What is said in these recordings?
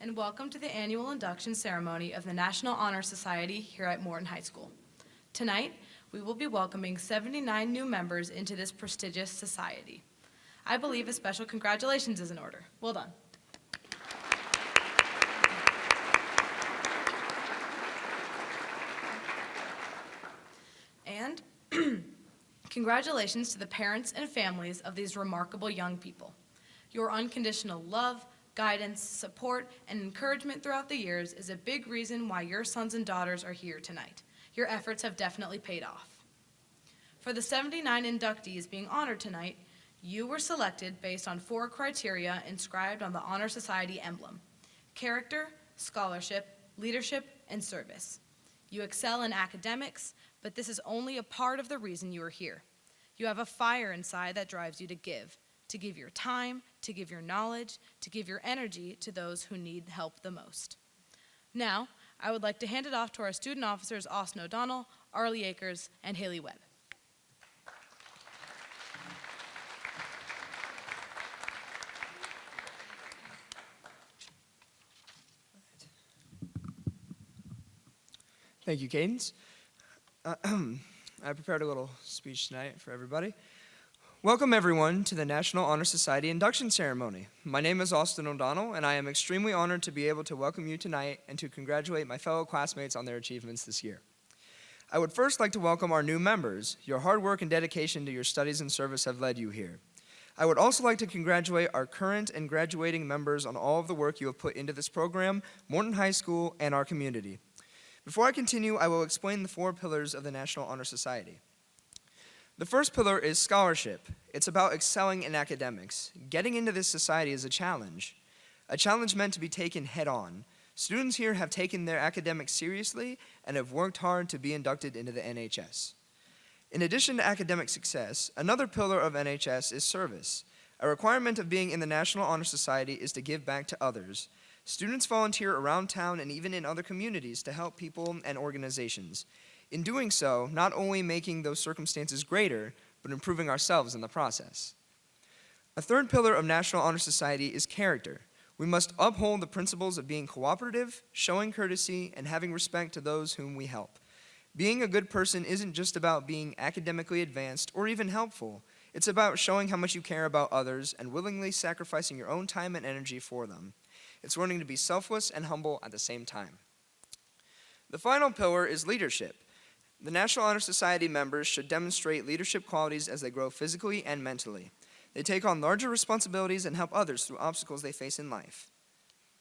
and welcome to the annual induction ceremony of the National Honor Society here at Morton High School. Tonight, we will be welcoming 79 new members into this prestigious society. I believe a special congratulations is in order. Well done. And congratulations to the parents and families of these remarkable young people. Your unconditional love, guidance, support, and encouragement throughout the years is a big reason why your sons and daughters are here tonight. Your efforts have definitely paid off. For the 79 inductees being honored tonight, you were selected based on 4 criteria inscribed on the Honor Society emblem: character, scholarship, leadership, and service. You excel in academics, but this is only a part of the reason you are here. You have a fire inside that drives you to give your time, to give your knowledge, to give your energy to those who need help the most. Now, I would like to hand it off to our student officers, Austin O'Donnell, Arlie Akers, and Haley Webb. Thank you, Cadence. I prepared a little speech tonight for everybody. Welcome, everyone, to the National Honor Society induction ceremony. My name is Austin O'Donnell, and I am extremely honored to be able to welcome you tonight and to congratulate my fellow classmates on their achievements this year. I would first like to welcome our new members. Your hard work and dedication to your studies and service have led you here. I would also like to congratulate our current and graduating members on all of the work you have put into this program, Morton High School, and our community. Before I continue, I will explain the 4 pillars of the National Honor Society. The first pillar is scholarship. It's about excelling in academics. Getting into this society is a challenge meant to be taken head on. Students here have taken their academics seriously and have worked hard to be inducted into the NHS. In addition to academic success, another pillar of NHS is service. A requirement of being in the National Honor Society is to give back to others. Students volunteer around town and even in other communities to help people and organizations. In doing so, not only making those circumstances greater, but improving ourselves in the process. A third pillar of National Honor Society is character. We must uphold the principles of being cooperative, showing courtesy, and having respect to those whom we help. Being a good person isn't just about being academically advanced or even helpful. It's about showing how much you care about others and willingly sacrificing your own time and energy for them. It's learning to be selfless and humble at the same time. The final pillar is leadership. The National Honor Society members should demonstrate leadership qualities as they grow physically and mentally. They take on larger responsibilities and help others through obstacles they face in life.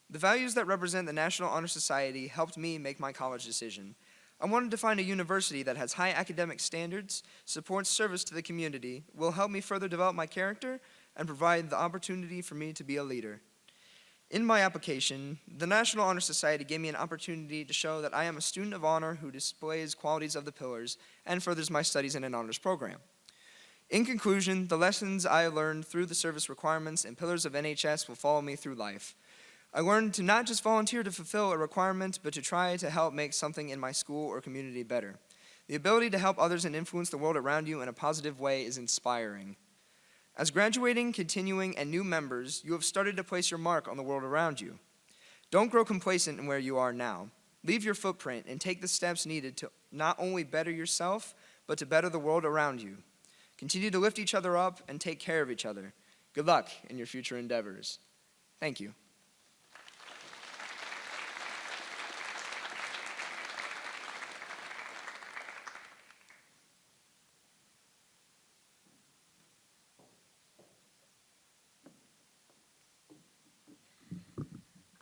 The values that represent the National Honor Society helped me make my college decision. I wanted to find a university that has high academic standards, supports service to the community, will help me further develop my character, and provide the opportunity for me to be a leader. In my application, the National Honor Society gave me an opportunity to show that I am a student of honor who displays qualities of the pillars and furthers my studies in an honors program. In conclusion, the lessons I learned through the service requirements and pillars of NHS will follow me through life. I learned to not just volunteer to fulfill a requirement, but to try to help make something in my school or community better. The ability to help others and influence the world around you in a positive way is inspiring. As graduating, continuing, and new members, you have started to place your mark on the world around you. Don't grow complacent in where you are now. Leave your footprint and take the steps needed to not only better yourself, but to better the world around you. Continue to lift each other up and take care of each other. Good luck in your future endeavors. Thank you.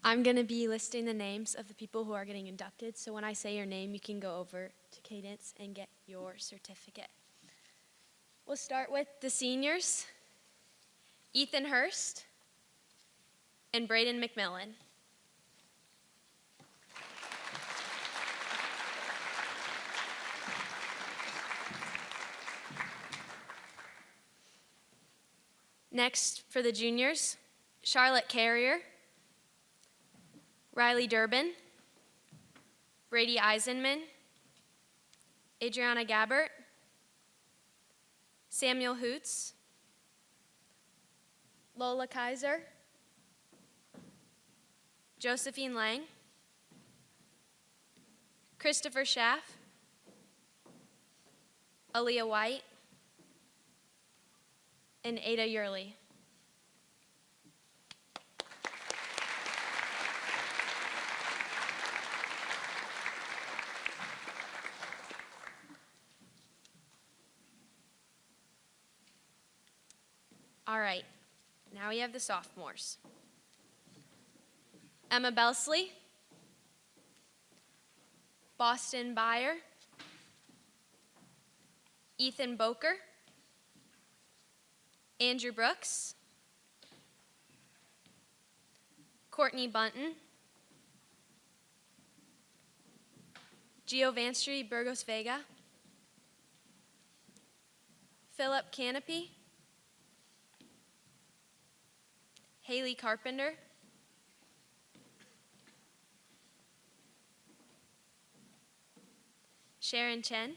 I'm going to be listing the names of the people who are getting inducted, so when I say your name, you can go over to Cadence and get your certificate. We'll start with the seniors, Ethan Hurst and Braden McMillan. Next, for the juniors, Charlotte Carrier, Riley Durbin, Brady Eisenman, Adriana Gabbert, Samuel Hoots, Lola Kaiser, Josephine Lang, Christopher Schaff, Aaliyah White, and Ada Yurley. All right, now we have the sophomores. Emma Belsley, Boston Byer, Ethan Boker, Andrew Brooks, Courtney Bunton, Giovanstri Burgos Vega, Philip Canopy, Haley Carpenter, Sharon Chen,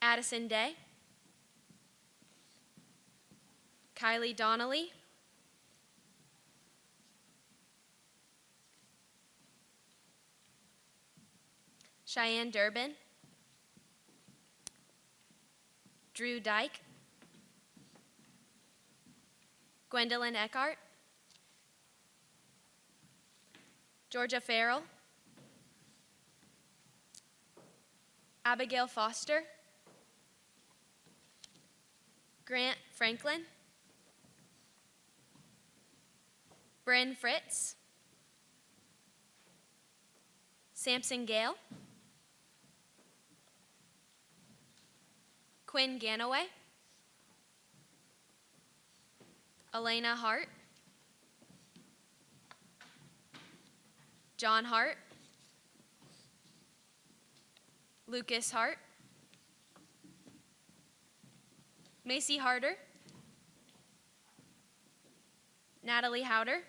Addison Day, Kylie Donnelly, Cheyenne Durbin, Drew Dyke, Gwendolyn Eckhart, Georgia Farrell, Abigail Foster, Grant Franklin, Bryn Fritz, Samson Gale, Quinn Ganaway, Elena Hart, John Hart, Lucas Hart, Macy Harder, Natalie Howder,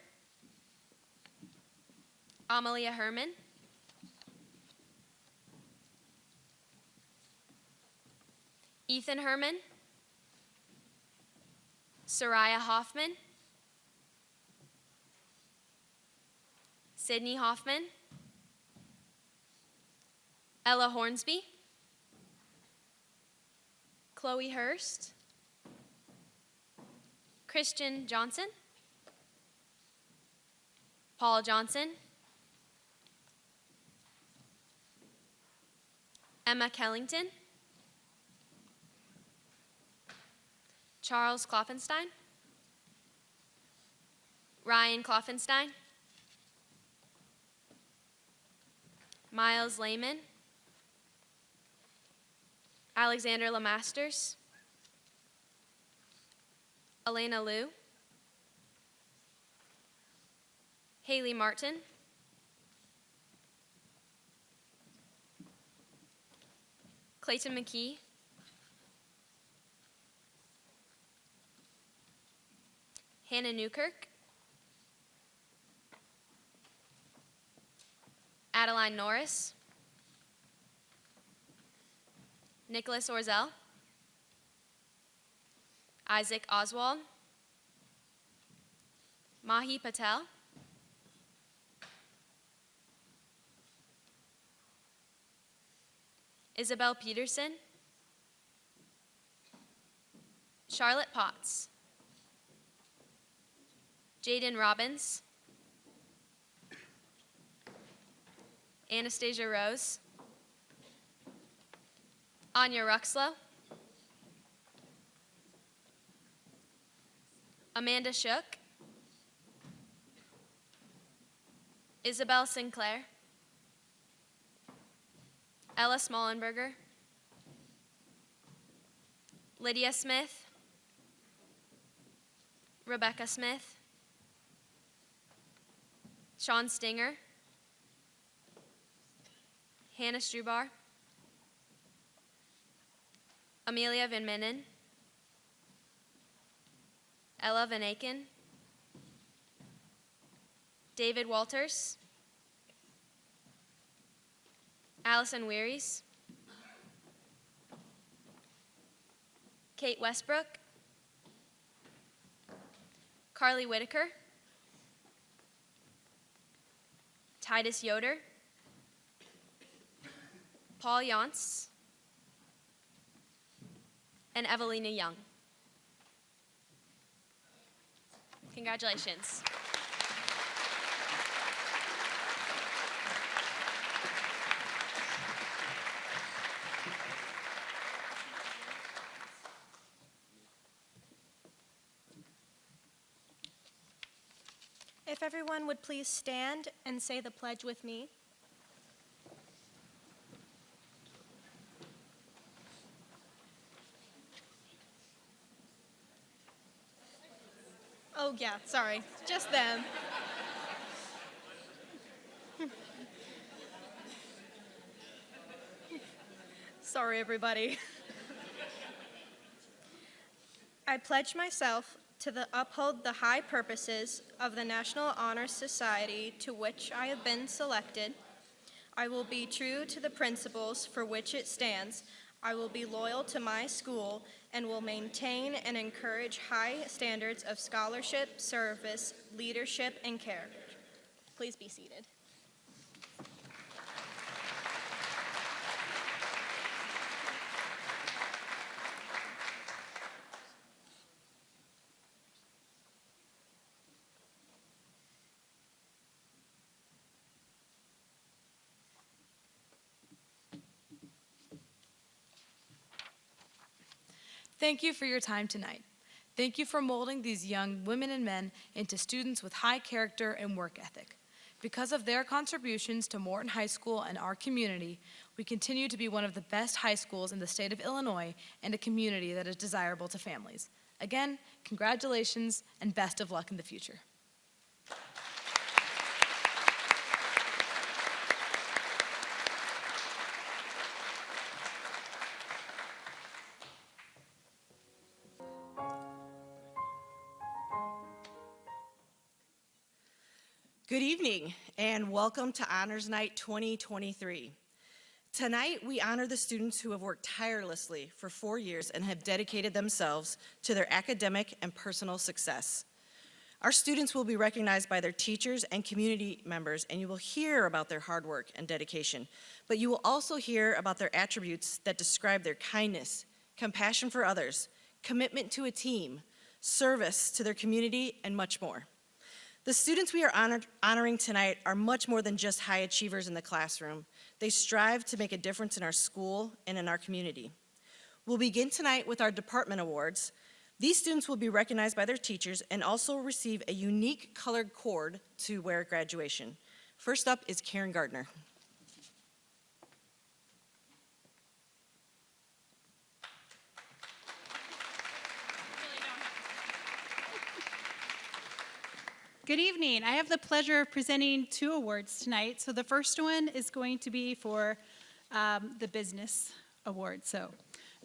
Amalia Herman, Ethan Herman, Soraya Hoffman, Sydney Hoffman, Ella Hornsby, Chloe Hurst, Christian Johnson, Paul Johnson, Emma Kellington, Charles Kloffenstein, Ryan Kloffenstein, Miles Lehman, Alexander Lemasters, Elena Liu, Haley Martin, Clayton McKee, Hannah Newkirk, Adeline Norris, Nicholas Orzel, Isaac Oswald, Mahi Patel, Isabel Peterson, Charlotte Potts, Jaden Robbins, Anastasia Rose, Anya Ruxlow, Amanda Shook, Isabel Sinclair, Ella Smollenberger, Lydia Smith, Rebecca Smith, Sean Stinger, Hannah Strubar, Amelia Van Menen, Ella Van Aken, David Walters, Allison Wearies, Kate Westbrook, Carly Whitaker, Titus Yoder, Paul Yance, and Evelina Young. Congratulations. If everyone would please stand and say the pledge with me. Oh yeah, sorry, just them. Sorry, everybody. I pledge myself to uphold the high purposes of the National Honor Society to which I have been selected. I will be true to the principles for which it stands. I will be loyal to my school and will maintain and encourage high standards of scholarship, service, leadership, and character. Please be seated. Thank you for your time tonight. Thank you for molding these young women and men into students with high character and work ethic. Because of their contributions to Morton High School and our community, we continue to be one of the best high schools in the state of Illinois and a community that is desirable to families. Again, congratulations and best of luck in the future. Good evening and welcome to Honors Night 2023. Tonight we honor the students who have worked tirelessly for 4 years and have dedicated themselves to their academic and personal success. Our students will be recognized by their teachers and community members, and you will hear about their hard work and dedication, but you will also hear about their attributes that describe their kindness, compassion for others, commitment to a team, service to their community, and much more. The students we are honoring tonight are much more than just high achievers in the classroom. They strive to make a difference in our school and in our community. We'll begin tonight with our department awards. These students will be recognized by their teachers and also receive a unique colored cord to wear at graduation. First up is Karen Gardner. Good evening. I have the pleasure of presenting 2 awards tonight. So the first one is going to be for the Business Award.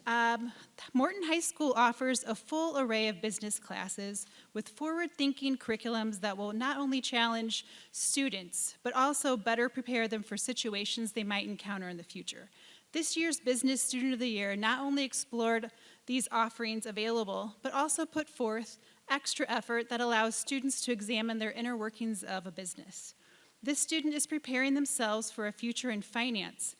Morton High School offers a full array of business classes with forward-thinking curriculums that will not only challenge students, but also better prepare them for situations they might encounter in the future. This year's Business Student of the Year not only explored these offerings available, but also put forth extra effort that allows students to examine their inner workings of a business. This student is preparing themselves for a future in finance,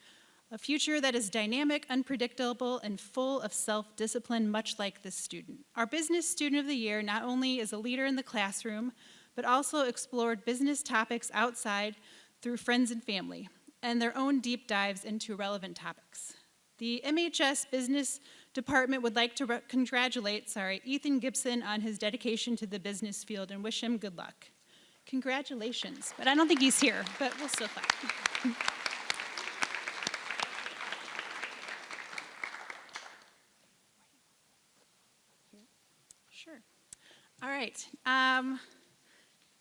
a future that is dynamic, unpredictable, and full of self-discipline, much like this student. Our Business Student of the Year not only is a leader in the classroom, but also explored business topics outside through friends and family, and their own deep dives into relevant topics. The MHS Business Department would like to congratulate Ethan Gibson on his dedication to the business field and wish him good luck. Congratulations, but I don't think he's here, but we'll still clap. Sure. All right.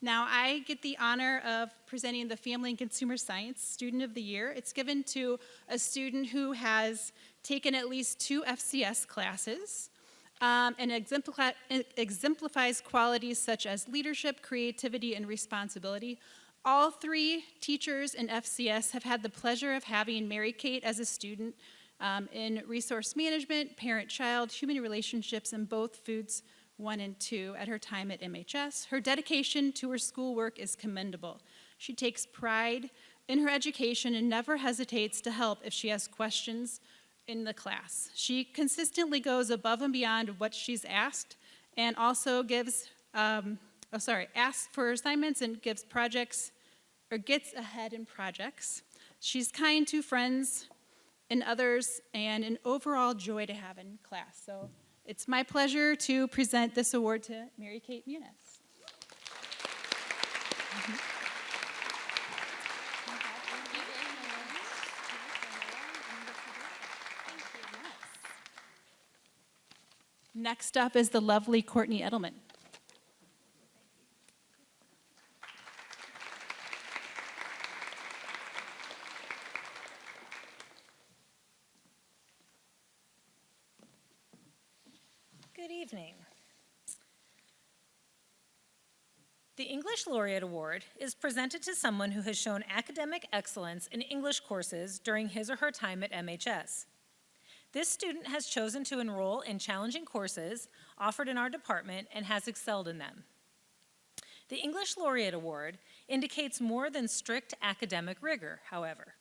Now I get the honor of presenting the Family and Consumer Science Student of the Year. It's given to a student who has taken at least 2 FCS classes and exemplifies qualities such as leadership, creativity, and responsibility. All 3 teachers in FCS have had the pleasure of having Mary Kate as a student in resource management, parent-child, human relationships, and both Foods 1 and 2 at her time at MHS. Her dedication to her schoolwork is commendable. She takes pride in her education and never hesitates to help if she has questions in the class. She consistently goes above and beyond what she's asked and also asks for assignments and gives projects or gets ahead in projects. She's kind to friends and others and an overall joy to have in class. So it's my pleasure to present this award to Mary Kate Muniz. Next up is the lovely Courtney Edelman. Good evening. The English Laureate Award is presented to someone who has shown academic excellence in English courses during his or her time at MHS. This student has chosen to enroll in challenging courses offered in our department and has excelled in them. The English Laureate Award indicates more than strict academic rigor, however.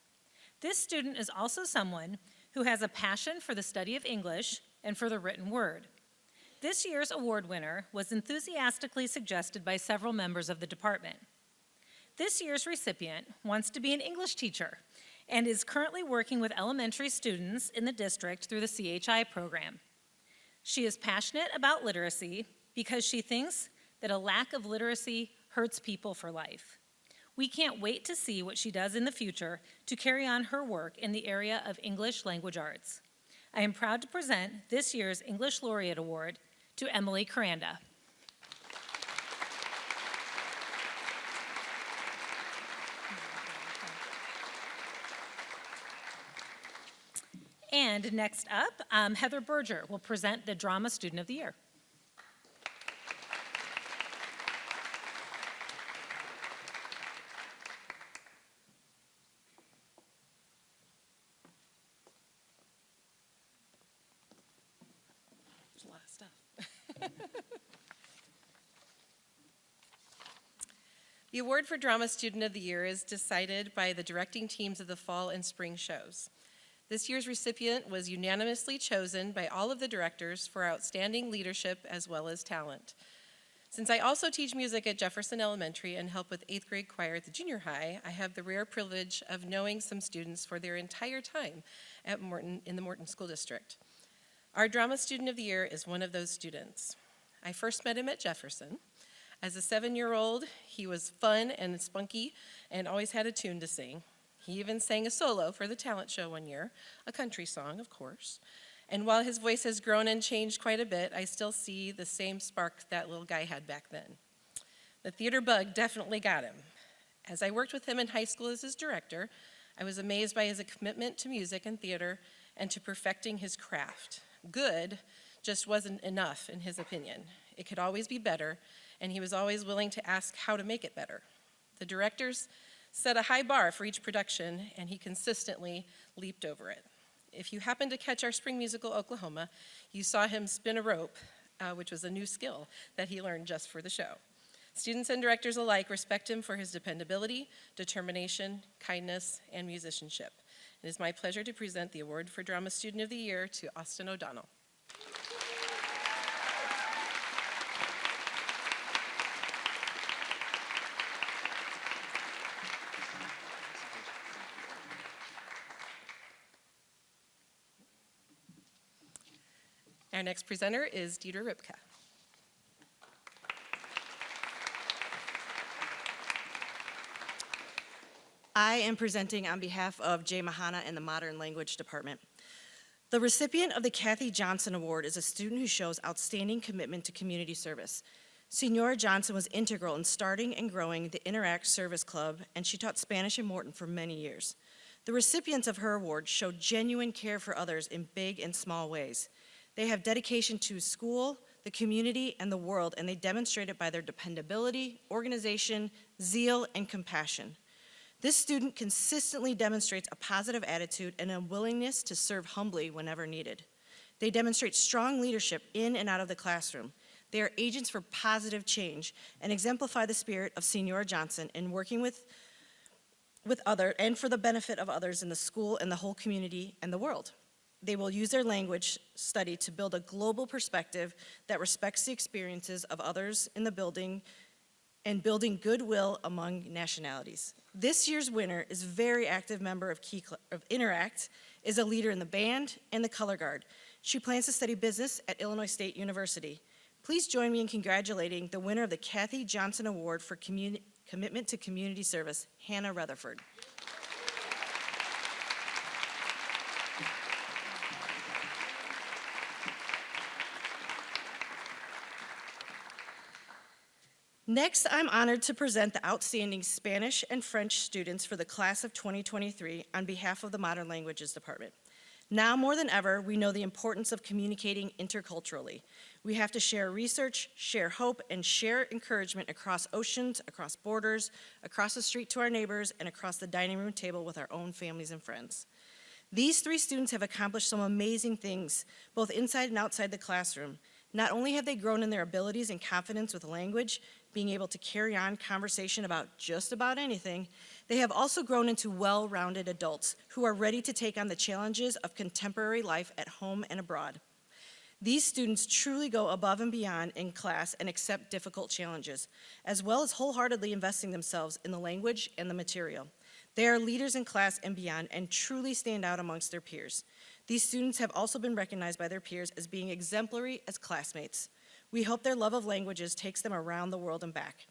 This student is also someone who has a passion for the study of English and for the written word. This year's award winner was enthusiastically suggested by several members of the department. This year's recipient wants to be an English teacher and is currently working with elementary students in the district through the CHI program. She is passionate about literacy because she thinks that a lack of literacy hurts people for life. We can't wait to see what she does in the future to carry on her work in the area of English language arts. I am proud to present this year's English Laureate Award to Emily Caranda. And next up, Heather Berger will present the Drama Student of the Year. There's a lot of stuff. The award for Drama Student of the Year is decided by the directing teams of the fall and spring shows. This year's recipient was unanimously chosen by all of the directors for outstanding leadership as well as talent. Since I also teach music at Jefferson Elementary and help with 8th grade choir at the junior high, I have the rare privilege of knowing some students for their entire time at Morton in the Morton School District. Our Drama Student of the Year is one of those students. I first met him at Jefferson. As a 7-year-old, he was fun and spunky and always had a tune to sing. He even sang a solo for the talent show one year, a country song, of course. And while his voice has grown and changed quite a bit, I still see the same spark that little guy had back then. The theater bug definitely got him. As I worked with him in high school as his director, I was amazed by his commitment to music and theater and to perfecting his craft. Good just wasn't enough, in his opinion. It could always be better, and he was always willing to ask how to make it better. The directors set a high bar for each production, and he consistently leaped over it. If you happened to catch our spring musical, Oklahoma, you saw him spin a rope, which was a new skill that he learned just for the show. Students and directors alike respect him for his dependability, determination, kindness, and musicianship. It is my pleasure to present the award for Drama Student of the Year to Austin O'Donnell. Our next presenter is Dieter Ripka. I am presenting on behalf of Jay Mahana and the Modern Language Department. The recipient of the Kathy Johnson Award is a student who shows outstanding commitment to community service. Senora Johnson was integral in starting and growing the Interact Service Club, and she taught Spanish in Morton for many years. The recipients of her award showed genuine care for others in big and small ways. They have dedication to school, the community, and the world, and they demonstrate it by their dependability, organization, zeal, and compassion. This student consistently demonstrates a positive attitude and a willingness to serve humbly whenever needed. They demonstrate strong leadership in and out of the classroom. They are agents for positive change and exemplify the spirit of Senora Johnson in working with and for the benefit of others in the school and the whole community and the world. They will use their language study to build a global perspective that respects the experiences of others in the building and building goodwill among nationalities. This year's winner is a very active member of Interact, is a leader in the band and the color guard. She plans to study business at Illinois State University. Please join me in congratulating the winner of the Kathy Johnson Award for Commitment to Community Service, Hannah Rutherford. Next, I'm honored to present the outstanding Spanish and French students for the class of 2023 on behalf of the Modern Languages Department. Now more than ever, we know the importance of communicating interculturally. We have to share research, share hope, and share encouragement across oceans, across borders, across the street to our neighbors, and across the dining room table with our own families and friends. These 3 students have accomplished some amazing things, both inside and outside the classroom. Not only have they grown in their abilities and confidence with language, being able to carry on conversation about just about anything, they have also grown into well-rounded adults who are ready to take on the challenges of contemporary life at home and abroad. These students truly go above and beyond in class and accept difficult challenges, as well as wholeheartedly investing themselves in the language and the material. They are leaders in class and beyond and truly stand out amongst their peers. These students have also been recognized by their peers as being exemplary as classmates. We hope their love of languages takes them around the world and back.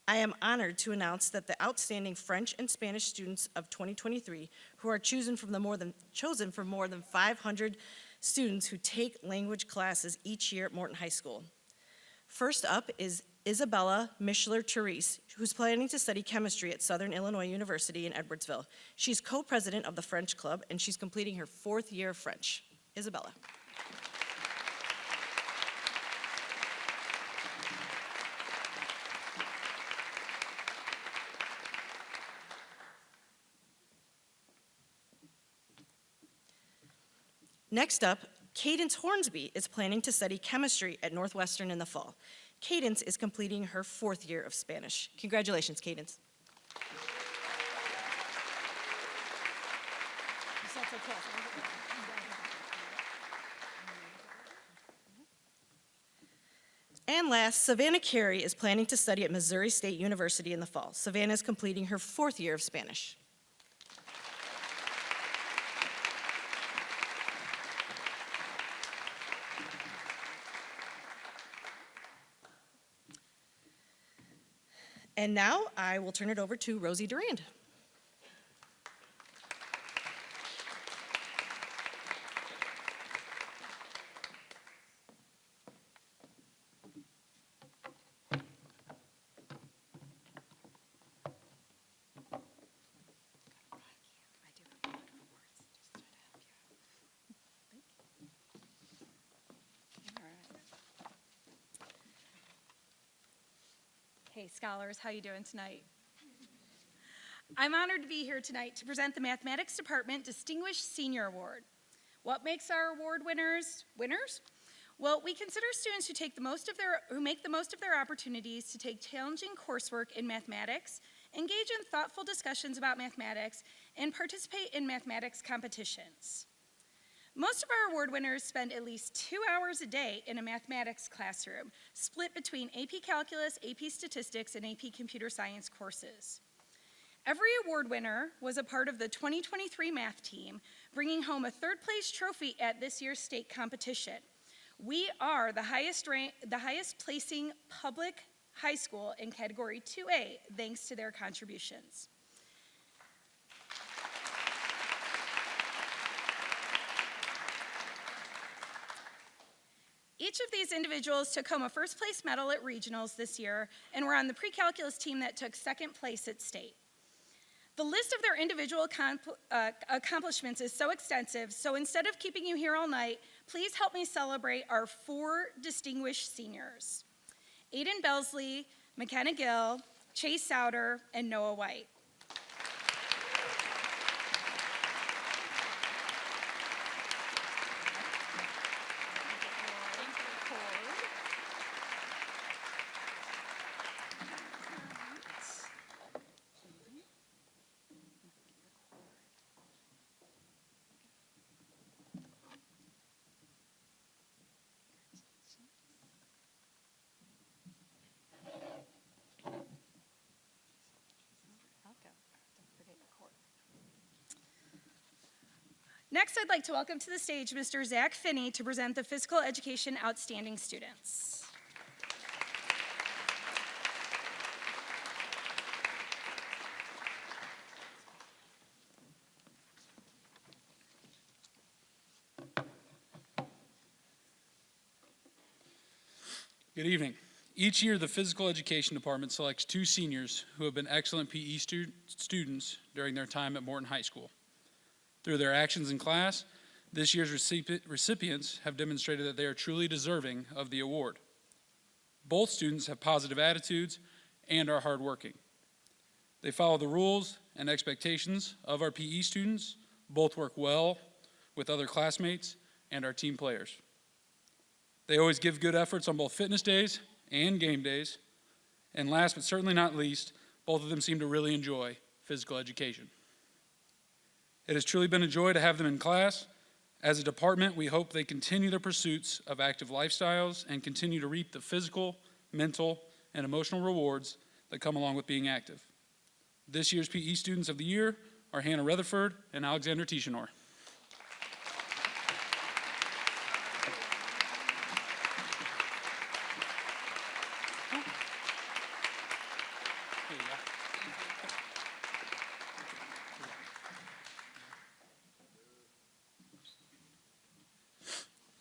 I am honored to announce that the outstanding French and Spanish students of 2023, who are chosen from more than 500 students who take language classes each year at Morton High School. First up is Isabella Mischler-Therese, who's planning to study chemistry at Southern Illinois University in Edwardsville. She's co-president of the French Club, and she's completing her 4th year of French. Isabella. Next up, Cadence Hornsby is planning to study chemistry at Northwestern in the fall. Cadence is completing her 4th year of Spanish. Congratulations, Cadence. And last, Savannah Carey is planning to study at Missouri State University in the fall. Savannah is completing her 4th year of Spanish. And now I will turn it over to Rosie Durand. Hey scholars, how you doing tonight? I'm honored to be here tonight to present the Mathematics Department Distinguished Senior Award. What makes our award winners winners? Well, we consider students who make the most of their opportunities to take challenging coursework in mathematics, engage in thoughtful discussions about mathematics, and participate in mathematics competitions. Most of our award winners spend at least 2 hours a day in a mathematics classroom, split between AP Calculus, AP Statistics, and AP Computer Science courses. Every award winner was a part of the 2023 math team, bringing home a 3rd place trophy at this year's state competition. We are the highest placing public high school in category 2A, thanks to their contributions. Each of these individuals took home a 1st place medal at regionals this year and were on the pre-calculus team that took 2nd place at state. The list of their individual accomplishments is so extensive, so instead of keeping you here all night, please help me celebrate our 4 distinguished seniors: Aiden Belsley, McKenna Gill, Chase Souter, and Noah White. Next, I'd like to welcome to the stage Mr. Zach Finney to present the Physical Education Outstanding Students. Good evening. Each year, the Physical Education Department selects 2 seniors who have been excellent PE students during their time at Morton High School. Through their actions in class, this year's recipients have demonstrated that they are truly deserving of the award. Both students have positive attitudes and are hardworking. They follow the rules and expectations of our PE students, both work well with other classmates and our team players. They always give good efforts on both fitness days and game days. And last but certainly not least, both of them seem to really enjoy physical education. It has truly been a joy to have them in class. As a department, we hope they continue their pursuits of active lifestyles and continue to reap the physical, mental, and emotional rewards that come along with being active. This year's PE Students of the Year are Hannah Rutherford and Alexander Tischenor.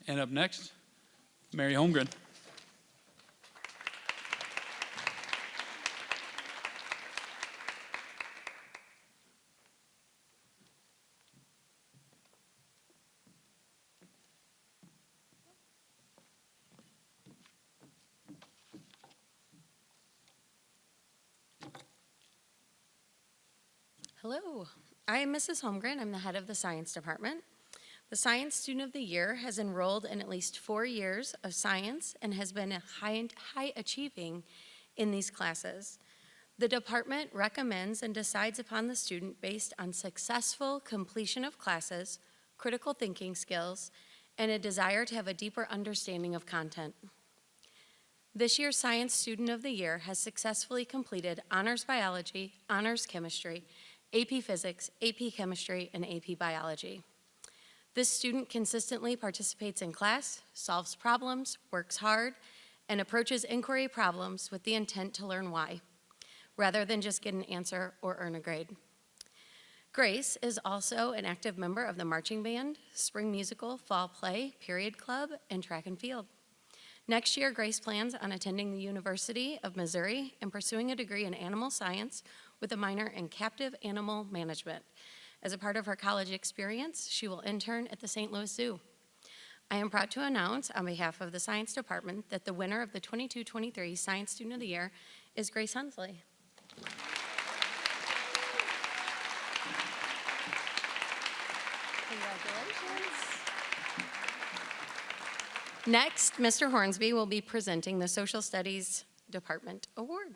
And up next, Mary Holmgren. Hello, I am Mrs. Holmgren. I'm the head of the science department. The Science Student of the Year has enrolled in at least 4 years of science and has been high achieving in these classes. The department recommends and decides upon the student based on successful completion of classes, critical thinking skills, and a desire to have a deeper understanding of content. This year's Science Student of the Year has successfully completed Honors Biology, Honors Chemistry, AP Physics, AP Chemistry, and AP Biology. This student consistently participates in class, solves problems, works hard, and approaches inquiry problems with the intent to learn why, rather than just get an answer or earn a grade. Grace is also an active member of the marching band, spring musical, fall play, period club, and track and field. Next year, Grace plans on attending the University of Missouri and pursuing a degree in animal science with a minor in captive animal management. As a part of her college experience, she will intern at the St. Louis Zoo. I am proud to announce on behalf of the Science Department that the winner of the 22-23 Science Student of the Year is Grace Hunsley. Congratulations. Next, Mr. Hornsby will be presenting the Social Studies Department Award.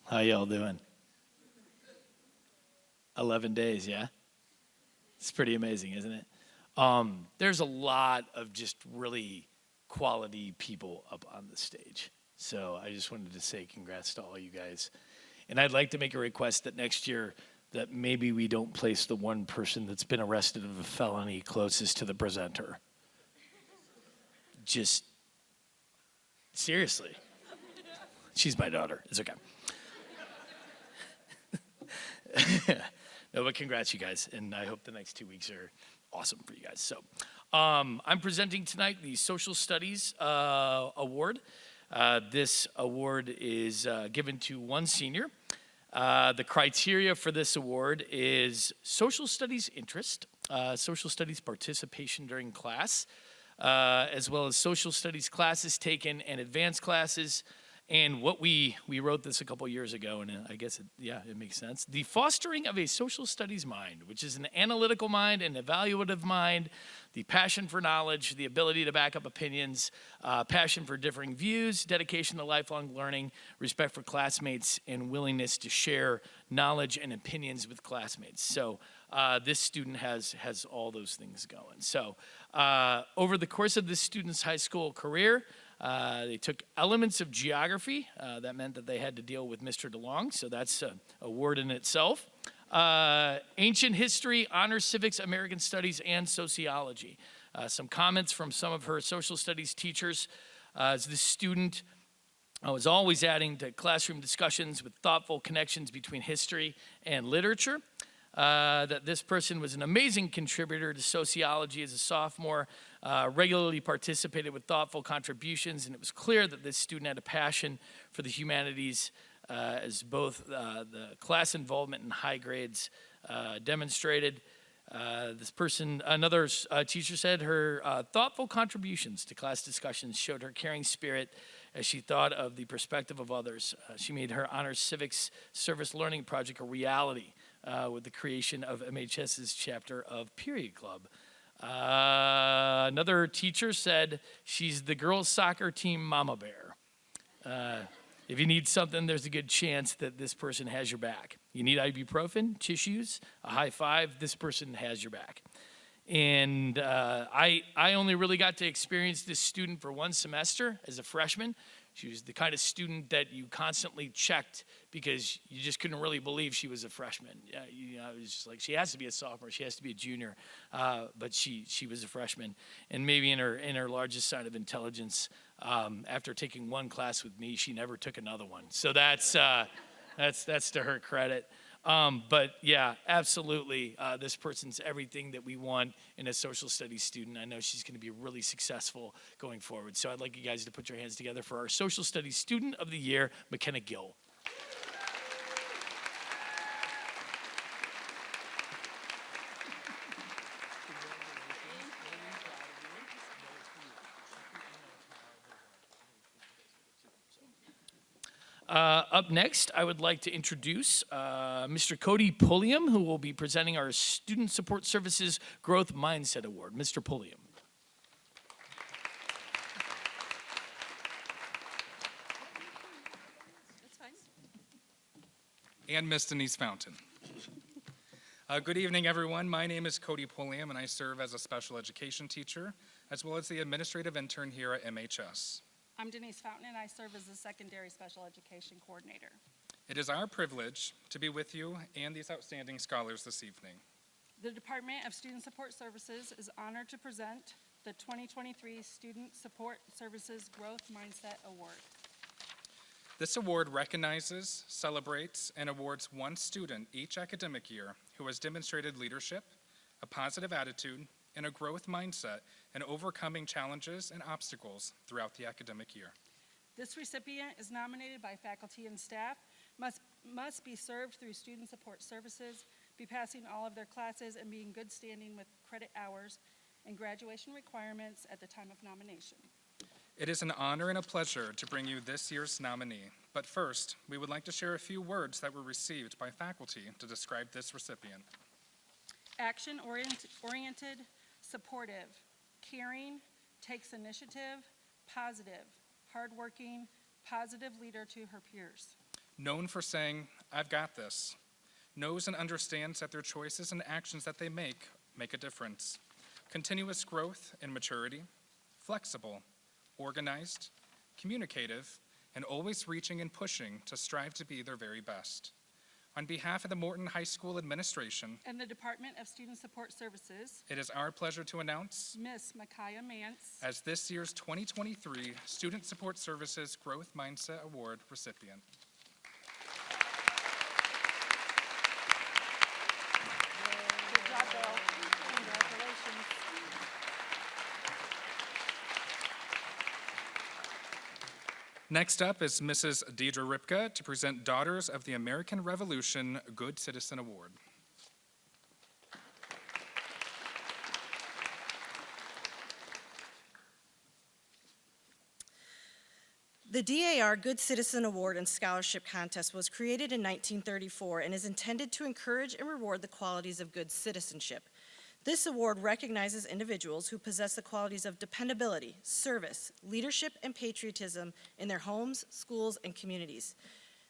How y'all doing? 11 days, yeah? It's pretty amazing, isn't it? There's a lot of just really quality people up on the stage. So I just wanted to say congrats to all you guys. And I'd like to make a request that next year that maybe we don't place the one person that's been arrested of a felony closest to the presenter. Just, seriously. She's my daughter. It's okay. No, but congrats, you guys, and I hope the next 2 weeks are awesome for you guys. So, I'm presenting tonight the Social Studies Award. This award is given to one senior. The criteria for this award is social studies interest, social studies participation during class, as well as social studies classes taken and advanced classes, And what we wrote this a couple years ago, and I guess, it makes sense. The fostering of a social studies mind, which is an analytical mind, an evaluative mind, the passion for knowledge, the ability to back up opinions, passion for differing views, dedication to lifelong learning, respect for classmates, and willingness to share knowledge and opinions with classmates. So this student has all those things going. So over the course of this student's high school career, they took elements of geography. That meant that they had to deal with Mr. DeLong, so that's a word in itself. Ancient history, honors civics, American studies, and sociology. Some comments from some of her social studies teachers. As this student was always adding to classroom discussions with thoughtful connections between history and literature. That this person was an amazing contributor to sociology as a sophomore, regularly participated with thoughtful contributions, and it was clear that this student had a passion for the humanities as both the class involvement and high grades demonstrated. This person, another teacher said, her thoughtful contributions to class discussions showed her caring spirit as she thought of the perspective of others. She made her honors civics service learning project a reality with the creation of MHS's chapter of Period Club. Another teacher said she's the girls' soccer team mama bear. If you need something, there's a good chance that this person has your back. You need ibuprofen, tissues, a high five, this person has your back. And I only really got to experience this student for one semester as a freshman. She was the kind of student that you constantly checked because you just couldn't really believe she was a freshman. It was just like, she has to be a sophomore, she has to be a junior, but she was a freshman. And maybe in her largest sign of intelligence, after taking one class with me, she never took another one. So that's to her credit. But yeah, absolutely, this person's everything that we want in a social studies student. I know she's going to be really successful going forward. So I'd like you guys to put your hands together for our social studies student of the year, McKenna Gill. Up next, I would like to introduce Mr. Cody Pulliam, who will be presenting our Student Support Services Growth Mindset Award. Mr. Pulliam. And Miss Denise Fountain. Good evening, everyone. My name is Cody Pulliam, and I serve as a special education teacher, as well as the administrative intern here at MHS. I'm Denise Fountain, and I serve as the secondary special education coordinator. It is our privilege to be with you and these outstanding scholars this evening. The Department of Student Support Services is honored to present the 2023 Student Support Services Growth Mindset Award. This award recognizes, celebrates, and awards one student each academic year who has demonstrated leadership, a positive attitude, and a growth mindset in overcoming challenges and obstacles throughout the academic year. This recipient is nominated by faculty and staff, must be served through Student Support Services, be passing all of their classes, and be in good standing with credit hours and graduation requirements at the time of nomination. It is an honor and a pleasure to bring you this year's nominee. But first, we would like to share a few words that were received by faculty to describe this recipient. Action-oriented, supportive, caring, takes initiative, positive, hardworking, positive leader to her peers. Known for saying, "I've got this," knows and understands that their choices and actions that they make a difference. Continuous growth and maturity, flexible, organized, communicative, and always reaching and pushing to strive to be their very best. On behalf of the Morton High School administration and the Department of Student Support Services, it is our pleasure to announce Miss Micaiah Mance as this year's 2023 Student Support Services Growth Mindset Award recipient. Good job, Bill. Congratulations. Next up is Mrs. Deidre Ripka to present Daughters of the American Revolution Good Citizen Award. The DAR Good Citizen Award and Scholarship Contest was created in 1934 and is intended to encourage and reward the qualities of good citizenship. This award recognizes individuals who possess the qualities of dependability, service, leadership, and patriotism in their homes, schools, and communities.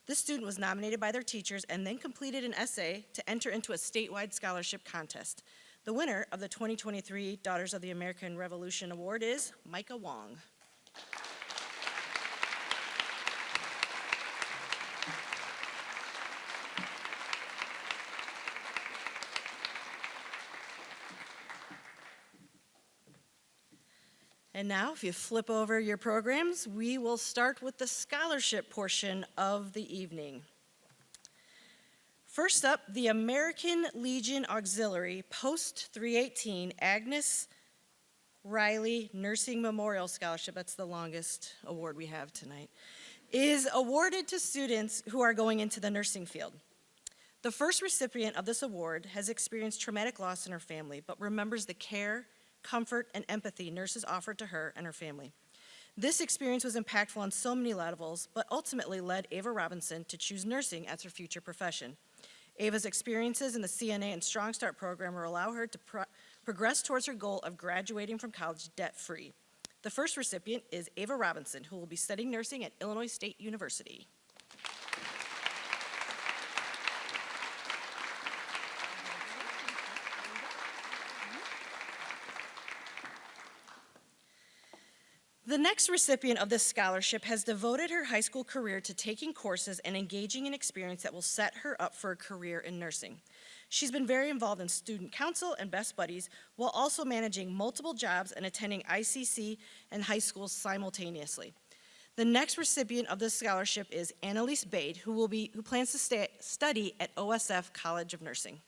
This student was nominated by their teachers and then completed an essay to enter into a statewide scholarship contest. The winner of the 2023 Daughters of the American Revolution Award is Micah Wong. And now, if you flip over your programs, we will start with the scholarship portion of the evening. First up, the American Legion Auxiliary Post 318 Agnes Riley Nursing Memorial Scholarship, that's the longest award we have tonight, is awarded to students who are going into the nursing field. The first recipient of this award has experienced traumatic loss in her family, but remembers the care, comfort, and empathy nurses offered to her and her family. This experience was impactful on so many levels, but ultimately led Ava Robinson to choose nursing as her future profession. Ava's experiences in the CNA and Strong Start program will allow her to progress towards her goal of graduating from college debt-free. The first recipient is Ava Robinson, who will be studying nursing at Illinois State University. The next recipient of this scholarship has devoted her high school career to taking courses and engaging in experience that will set her up for a career in nursing. She's been very involved in student council and Best Buddies, while also managing multiple jobs and attending ICC and high schools simultaneously. The next recipient of this scholarship is Annalise Bade, who plans to study at OSF College of Nursing.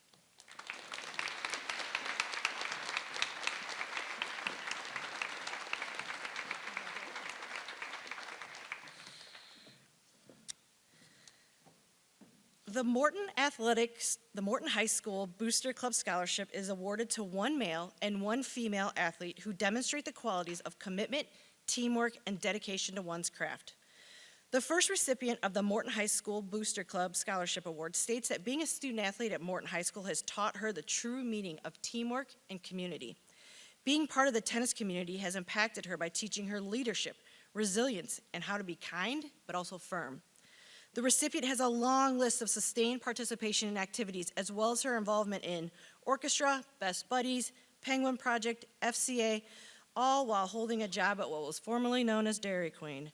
The Morton High School Booster Club Scholarship is awarded to one male and one female athlete who demonstrate the qualities of commitment, teamwork, and dedication to one's craft. The first recipient of the Morton High School Booster Club Scholarship Award states that being a student athlete at Morton High School has taught her the true meaning of teamwork and community. Being part of the tennis community has impacted her by teaching her leadership, resilience, and how to be kind, but also firm. The recipient has a long list of sustained participation in activities, as well as her involvement in orchestra, Best Buddies, Penguin Project, FCA, all while holding a job at what was formerly known as Dairy Queen.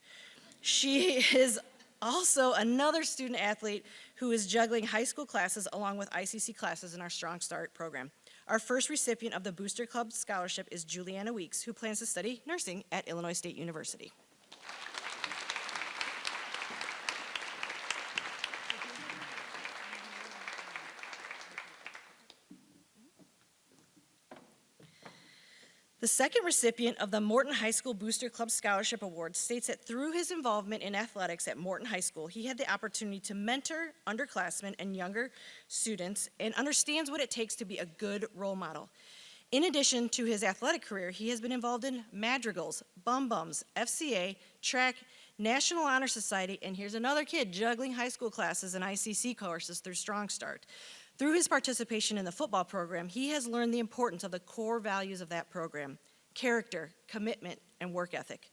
She is also another student athlete who is juggling high school classes along with ICC classes in our Strong Start program. Our first recipient of the Booster Club Scholarship is Juliana Weeks, who plans to study nursing at Illinois State University. The second recipient of the Morton High School Booster Club Scholarship Award states that through his involvement in athletics at Morton High School, he had the opportunity to mentor underclassmen and younger students and understands what it takes to be a good role model. In addition to his athletic career, he has been involved in madrigals, bum bums, FCA, track, National Honor Society, and here's another kid juggling high school classes and ICC courses through Strong Start. Through his participation in the football program, he has learned the importance of the core values of that program: character, commitment, and work ethic.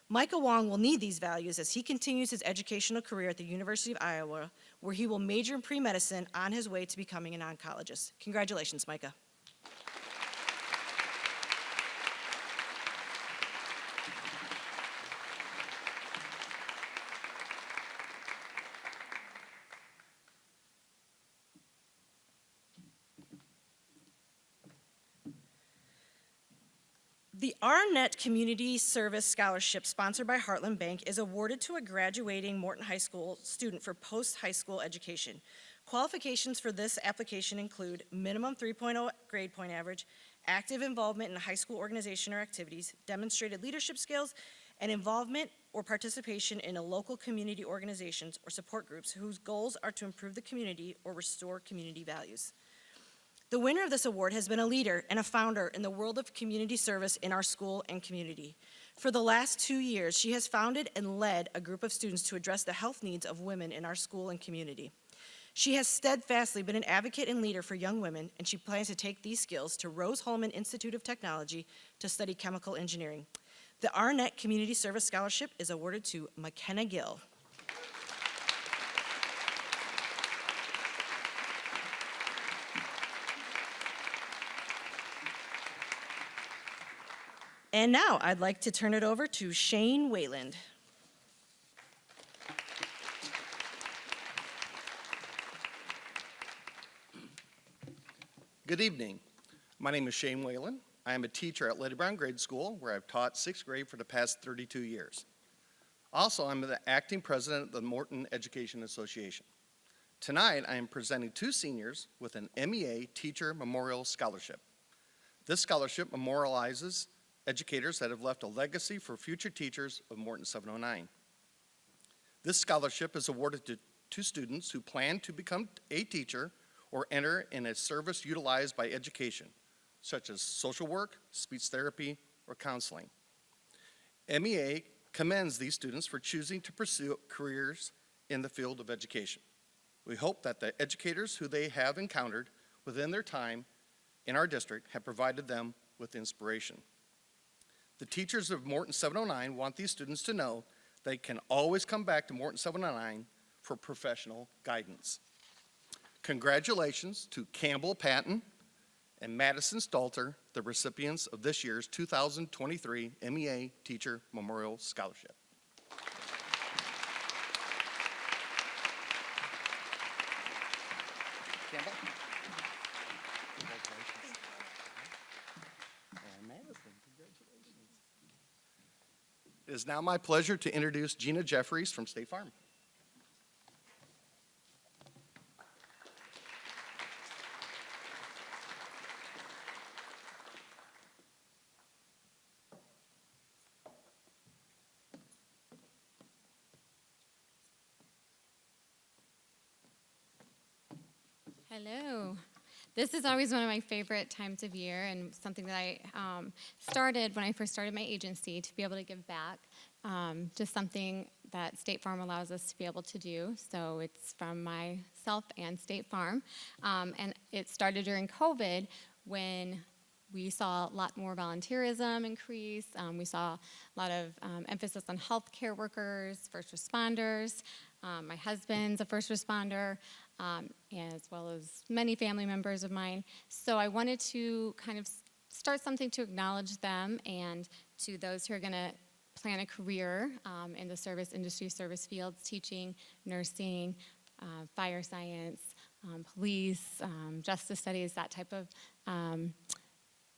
Micah Wong will need these values as he continues his educational career at the University of Iowa, where he will major in pre-medicine on his way to becoming an oncologist. Congratulations, Micah. The Arnett Community Service Scholarship, sponsored by Heartland Bank, is awarded to a graduating Morton High School student for post-high school education. Qualifications for this application include minimum 3.0 grade point average, active involvement in a high school organization or activities, demonstrated leadership skills, and involvement or participation in a local community organizations or support groups whose goals are to improve the community or restore community values. The winner of this award has been a leader and a founder in the world of community service in our school and community. For the last 2 years, she has founded and led a group of students to address the health needs of women in our school and community. She has steadfastly been an advocate and leader for young women, and she plans to take these skills to Rose-Hulman Institute of Technology to study chemical engineering. The Arnett Community Service Scholarship is awarded to McKenna Gill. And now I'd like to turn it over to Shane Wayland. Good evening. My name is Shane Whalen. I am a teacher at Lady Brown Grade School, where I've taught 6th grade for the past 32 years. Also, I'm the acting president of the Morton Education Association. Tonight, I am presenting 2 seniors with an MEA Teacher Memorial Scholarship. This scholarship memorializes educators that have left a legacy for future teachers of Morton 709. This scholarship is awarded to students who plan to become a teacher or enter in a service utilized by education, such as social work, speech therapy, or counseling. MEA commends these students for choosing to pursue careers in the field of education. We hope that the educators who they have encountered within their time in our district have provided them with inspiration. The teachers of Morton 709 want these students to know they can always come back to Morton 709 for professional guidance. Congratulations to Campbell Patton and Madison Stalter, the recipients of this year's 2023 MEA Teacher Memorial Scholarship. Campbell? Congratulations. And Madison, congratulations. It is now my pleasure to introduce Gina Jeffries from State Farm. Hello. This is always one of my favorite times of year and something that I started when I first started my agency to be able to give back. Just something that State Farm allows us to be able to do. So it's from myself and State Farm. And it started during COVID when we saw a lot more volunteerism increase. We saw a lot of emphasis on healthcare workers, first responders. My husband's a first responder, as well as many family members of mine. So I wanted to kind of start something to acknowledge them, and to those who are going to plan a career in the service industry, service fields, teaching, nursing, fire science, police, justice studies, that type of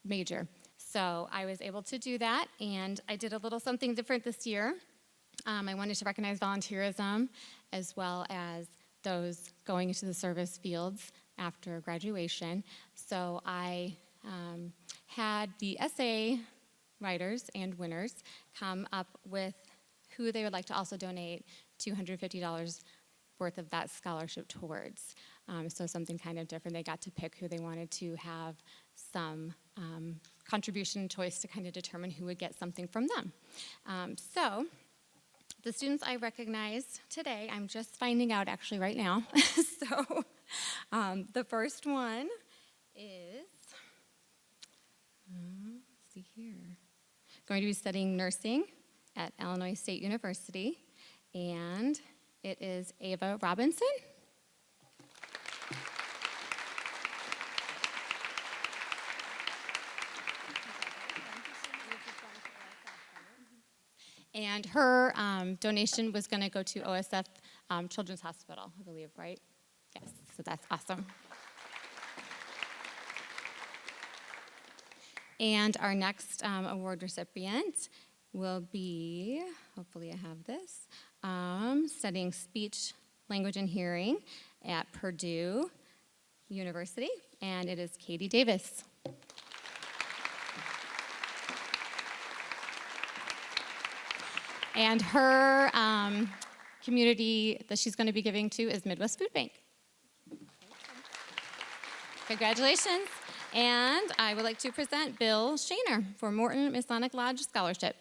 major. So I was able to do that, and I did a little something different this year. I wanted to recognize volunteerism as well as those going into the service fields after graduation. So I had the essay writers and winners come up with who they would like to also donate $250 worth of that scholarship towards. So something kind of different. They got to pick who they wanted to have some contribution choice to kind of determine who would get something from them. So the students I recognize today, I'm just finding out actually right now. So the first one is, let's see here, going to be studying nursing at Illinois State University, and it is Ava Robinson. And her donation was going to go to OSF Children's Hospital, I believe, right? Yes, so that's awesome. And our next award recipient will be, hopefully I have this, studying speech, language, and hearing at Purdue University, and it is Katie Davis. And her community that she's going to be giving to is Midwest Food Bank. Congratulations. And I would like to present Bill Shaner for Morton Masonic Lodge Scholarship.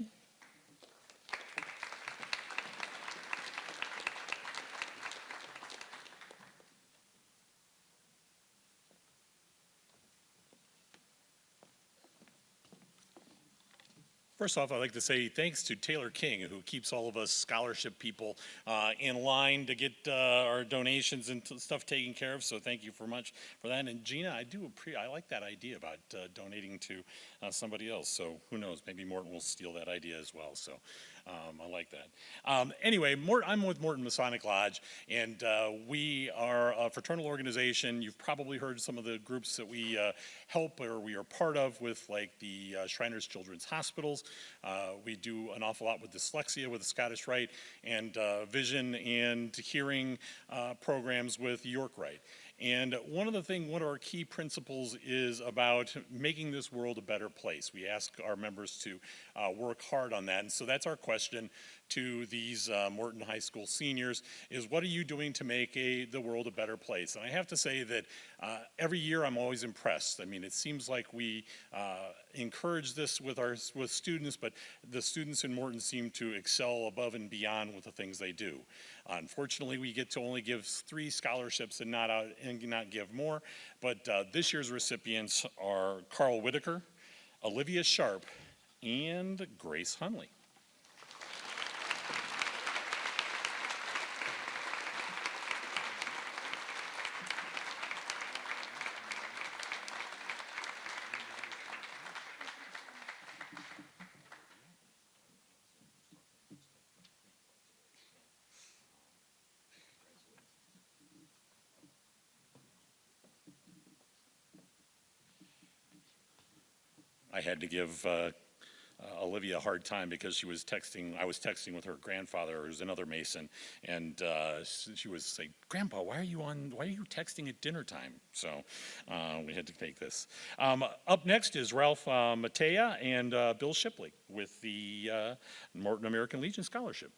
First off, I'd like to say thanks to Taylor King, who keeps all of us scholarship people in line to get our donations and stuff taken care of. So thank you for much for that. And Gina, I like that idea about donating to somebody else. So who knows? Maybe Morton will steal that idea as well. So I like that. Anyway, I'm with Morton Masonic Lodge, and we are a fraternal organization. You've probably heard some of the groups that we help or we are part of with, like the Shriners Children's Hospitals. We do an awful lot with dyslexia with the Scottish Rite, and vision and hearing programs with York Rite. And one of our key principles is about making this world a better place. We ask our members to work hard on that. And so that's our question to these Morton High School seniors is, what are you doing to make the world a better place? And I have to say that every year I'm always impressed. I mean, it seems like we encourage this with students, but the students in Morton seem to excel above and beyond with the things they do. Unfortunately, we get to only give 3 scholarships and not give more, but this year's recipients are Carl Whitaker, Olivia Sharp, and Grace Hunley. I had to give Olivia a hard time because I was texting with her grandfather, who's another Mason, and she was saying, "Grandpa, why are you texting at dinner time?" So we had to take this. Up next is Ralph Matea and Bill Shipley with the Morton American Legion Scholarship.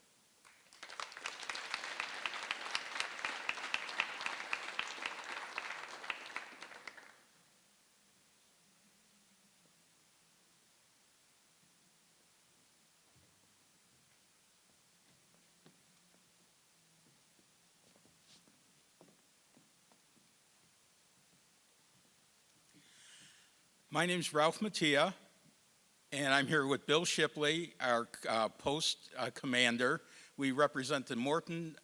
My name's Ralph Mattia, and I'm here with Bill Shipley, our post commander. We represent the Morton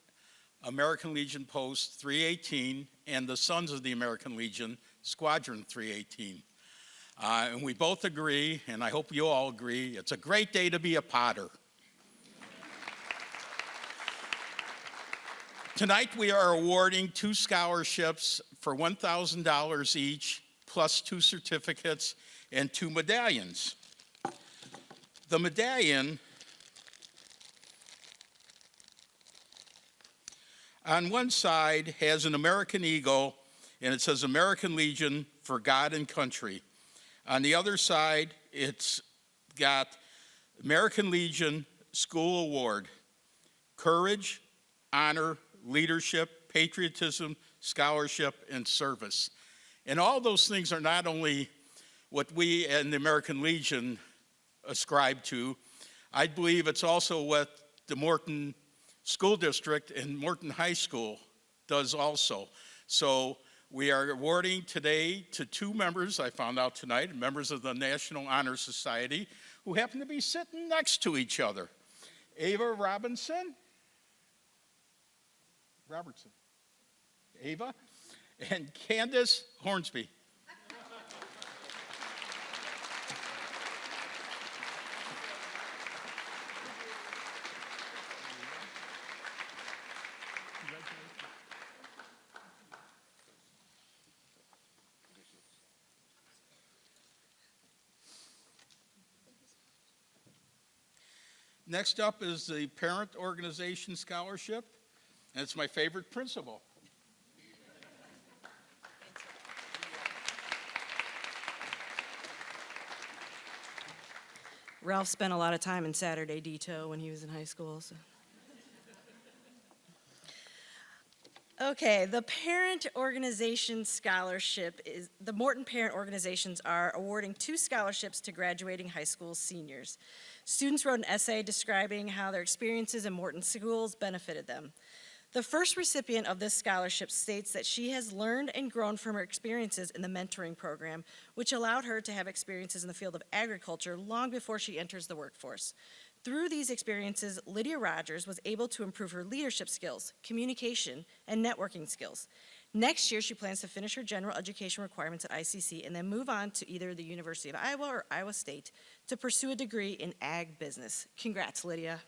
American Legion Post 318 and the Sons of the American Legion, Squadron 318. And we both agree, and I hope you all agree, it's a great day to be a Potter. Tonight we are awarding 2 scholarships for $1,000 each, plus 2 certificates and 2 medallions. The medallion on one side has an American eagle, and it says American Legion for God and Country. On the other side, it's got American Legion School Award, Courage, Honor, Leadership, Patriotism, Scholarship, and Service. And all those things are not only what we in the American Legion ascribe to, I believe it's also what the Morton School District and Morton High School does also. So we are awarding today to 2 members, I found out tonight, members of the National Honor Society, who happen to be sitting next to each other. Ava Robertson, Ava, and Candace Hornsby. Next up is the Parent Organization Scholarship, and it's my favorite principal. Ralph spent a lot of time in Saturday Detail when he was in high school. So. Okay, the Parent Organization Scholarship is, the Morton Parent Organizations are awarding 2 scholarships to graduating high school seniors. Students wrote an essay describing how their experiences in Morton schools benefited them. The first recipient of this scholarship states that she has learned and grown from her experiences in the mentoring program, which allowed her to have experiences in the field of agriculture long before she enters the workforce. Through these experiences, Lydia Rogers was able to improve her leadership skills, communication, and networking skills. Next year, she plans to finish her general education requirements at ICC and then move on to either the University of Iowa or Iowa State to pursue a degree in ag business. Congrats, Lydia.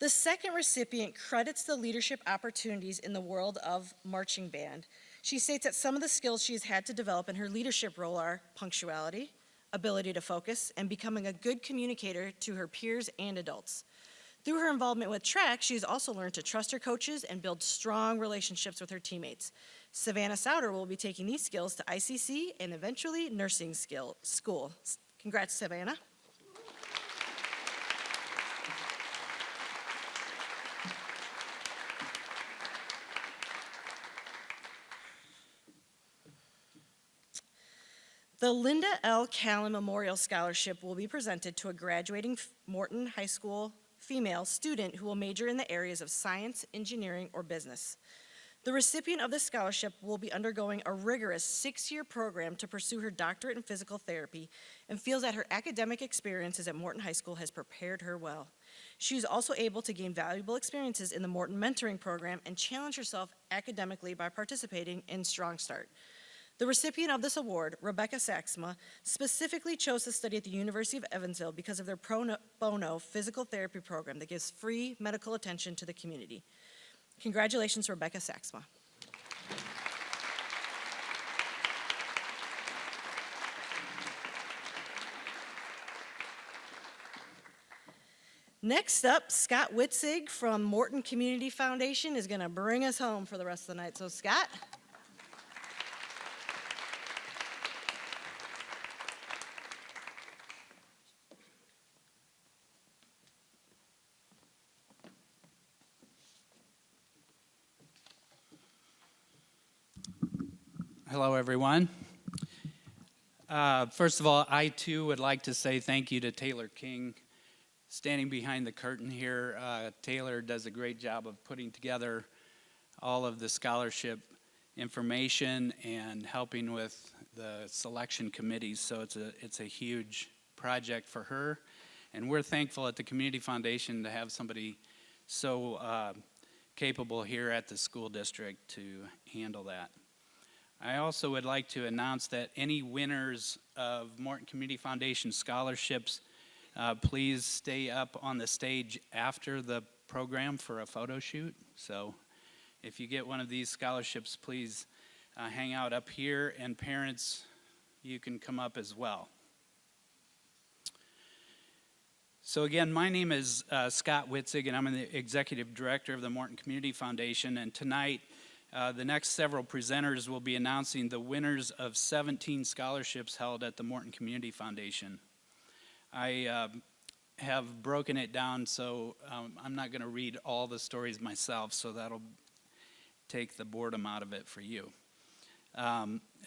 The second recipient credits the leadership opportunities in the world of marching band. She states that some of the skills she has had to develop in her leadership role are punctuality, ability to focus, and becoming a good communicator to her peers and adults. Through her involvement with track, she has also learned to trust her coaches and build strong relationships with her teammates. Savannah Souter will be taking these skills to ICC and eventually nursing school. Congrats, Savannah. The Linda L. Callan Memorial Scholarship will be presented to a graduating Morton High School female student who will major in the areas of science, engineering, or business. The recipient of this scholarship will be undergoing a rigorous 6-year program to pursue her doctorate in physical therapy and feels that her academic experiences at Morton High School has prepared her well. She is also able to gain valuable experiences in the Morton Mentoring Program and challenge herself academically by participating in Strong Start. The recipient of this award, Rebecca Saxma, specifically chose to study at the University of Evansville because of their pro bono physical therapy program that gives free medical attention to the community. Congratulations, Rebecca Saxma. Next up, Scott Witzig from Morton Community Foundation is going to bring us home for the rest of the night. So, Scott. Hello, everyone. First of all, I too would like to say thank you to Taylor King, standing behind the curtain here. Taylor does a great job of putting together all of the scholarship information and helping with the selection committees. So it's a huge project for her, and we're thankful at the Community Foundation to have somebody so capable here at the school district to handle that. I also would like to announce that any winners of Morton Community Foundation scholarships, please stay up on the stage after the program for a photo shoot. So if you get one of these scholarships, please hang out up here, and parents, you can come up as well. So again, my name is Scott Witzig, and I'm the Executive Director of the Morton Community Foundation, and tonight the next several presenters will be announcing the winners of 17 scholarships held at the Morton Community Foundation. I have broken it down, so I'm not going to read all the stories myself, so that'll take the boredom out of it for you.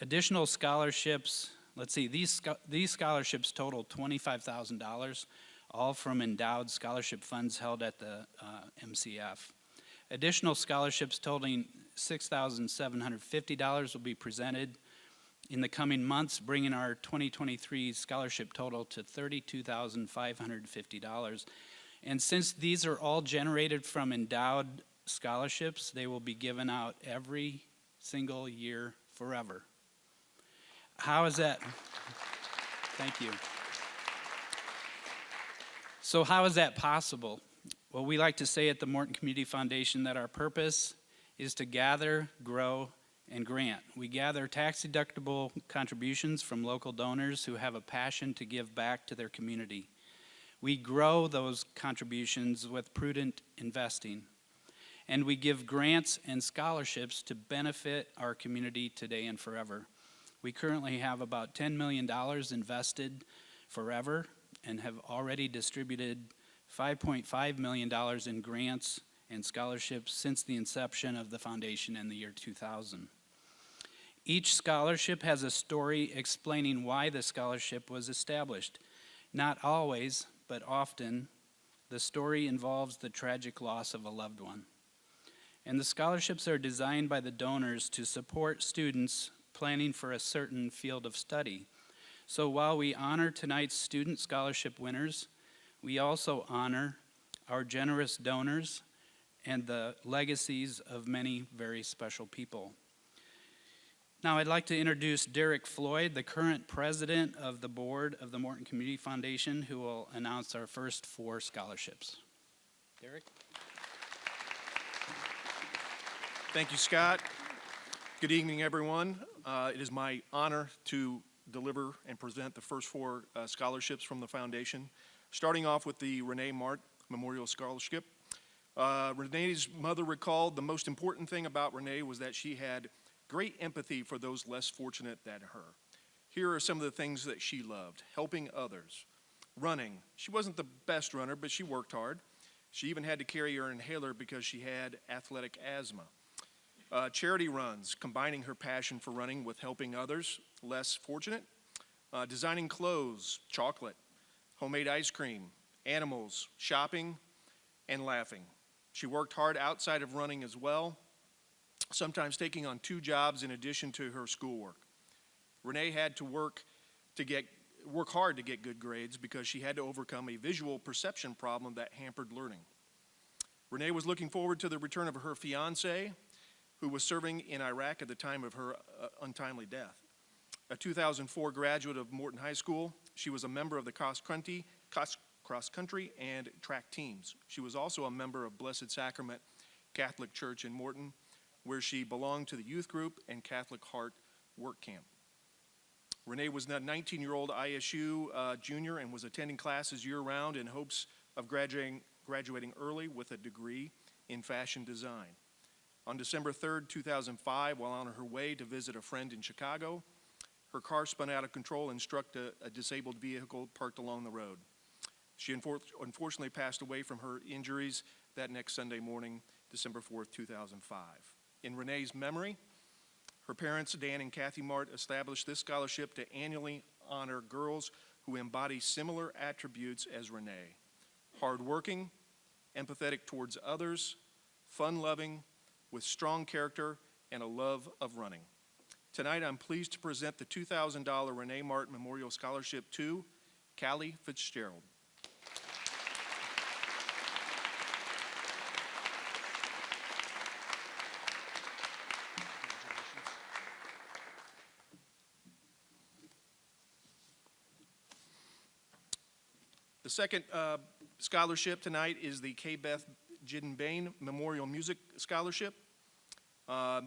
Additional scholarships, let's see, these scholarships total $25,000, all from endowed scholarship funds held at the MCF. Additional scholarships totaling $6,750 will be presented in the coming months, bringing our 2023 scholarship total to $32,550. And since these are all generated from endowed scholarships, they will be given out every single year forever. How is that? Thank you. So how is that possible? Well, we like to say at the Morton Community Foundation that our purpose is to gather, grow, and grant. We gather tax-deductible contributions from local donors who have a passion to give back to their community. We grow those contributions with prudent investing. And we give grants and scholarships to benefit our community today and forever. We currently have about $10 million invested forever and have already distributed $5.5 million in grants and scholarships since the inception of the foundation in the year 2000. Each scholarship has a story explaining why the scholarship was established. Not always, but often, the story involves the tragic loss of a loved one. And the scholarships are designed by the donors to support students planning for a certain field of study. So while we honor tonight's student scholarship winners, we also honor our generous donors and the legacies of many very special people. Now I'd like to introduce Derek Floyd, the current president of the board of the Morton Community Foundation, who will announce our first 4 scholarships. Derek? Thank you, Scott. Good evening, everyone. It is my honor to deliver and present the first 4 scholarships from the foundation, starting off with the Renee Mart Memorial Scholarship. Renee's mother recalled the most important thing about Renee was that she had great empathy for those less fortunate than her. Here are some of the things that she loved: helping others, running. She wasn't the best runner, but she worked hard. She even had to carry her inhaler because she had athletic asthma. Charity runs, combining her passion for running with helping others less fortunate. Designing clothes, chocolate, homemade ice cream, animals, shopping, and laughing. She worked hard outside of running as well, sometimes taking on 2 jobs in addition to her schoolwork. Renee had to work hard to get good grades because she had to overcome a visual perception problem that hampered learning. Renee was looking forward to the return of her fiance, who was serving in Iraq at the time of her untimely death. A 2004 graduate of Morton High School, she was a member of the cross country and track teams. She was also a member of Blessed Sacrament Catholic Church in Morton, where she belonged to the youth group and Catholic Heart Work Camp. Renee was a 19-year-old ISU junior and was attending classes year-round in hopes of graduating early with a degree in fashion design. On December 3rd, 2005, while on her way to visit a friend in Chicago, her car spun out of control and struck a disabled vehicle parked along the road. She unfortunately passed away from her injuries that next Sunday morning, December 4th, 2005. In Renee's memory, her parents, Dan and Kathy Mart, established this scholarship to annually honor girls who embody similar attributes as Renee: hardworking, empathetic towards others, fun-loving, with strong character and a love of running. Tonight, I'm pleased to present the $2,000 Renee Mart Memorial Scholarship to Callie Fitzgerald. The second scholarship tonight is the K. Beth Jidden Bain Memorial Music Scholarship.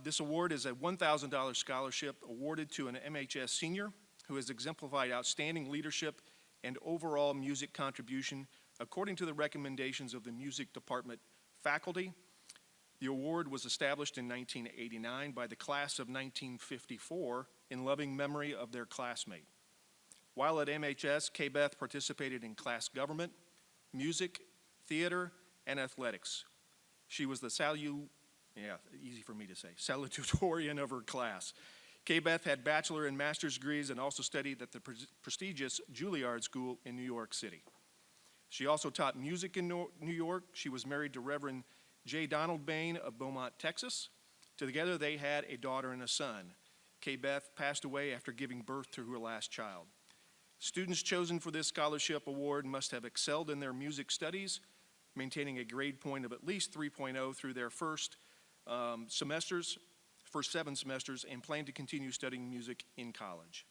This award is a $1,000 scholarship awarded to an MHS senior who has exemplified outstanding leadership and overall music contribution according to the recommendations of the music department faculty. The award was established in 1989 by the class of 1954 in loving memory of their classmate. While at MHS, K. Beth participated in class government, music, theater, and athletics. She was the salutatorian of her class. K. Beth had bachelor and master's degrees and also studied at the prestigious Juilliard School in New York City. She also taught music in New York. She was married to Reverend J. Donald Bain of Beaumont, Texas. Together they had a daughter and a son. K. Beth passed away after giving birth to her last child. Students chosen for this scholarship award must have excelled in their music studies, maintaining a grade point of at least 3.0 through their first 7 semesters, and plan to continue studying music in college.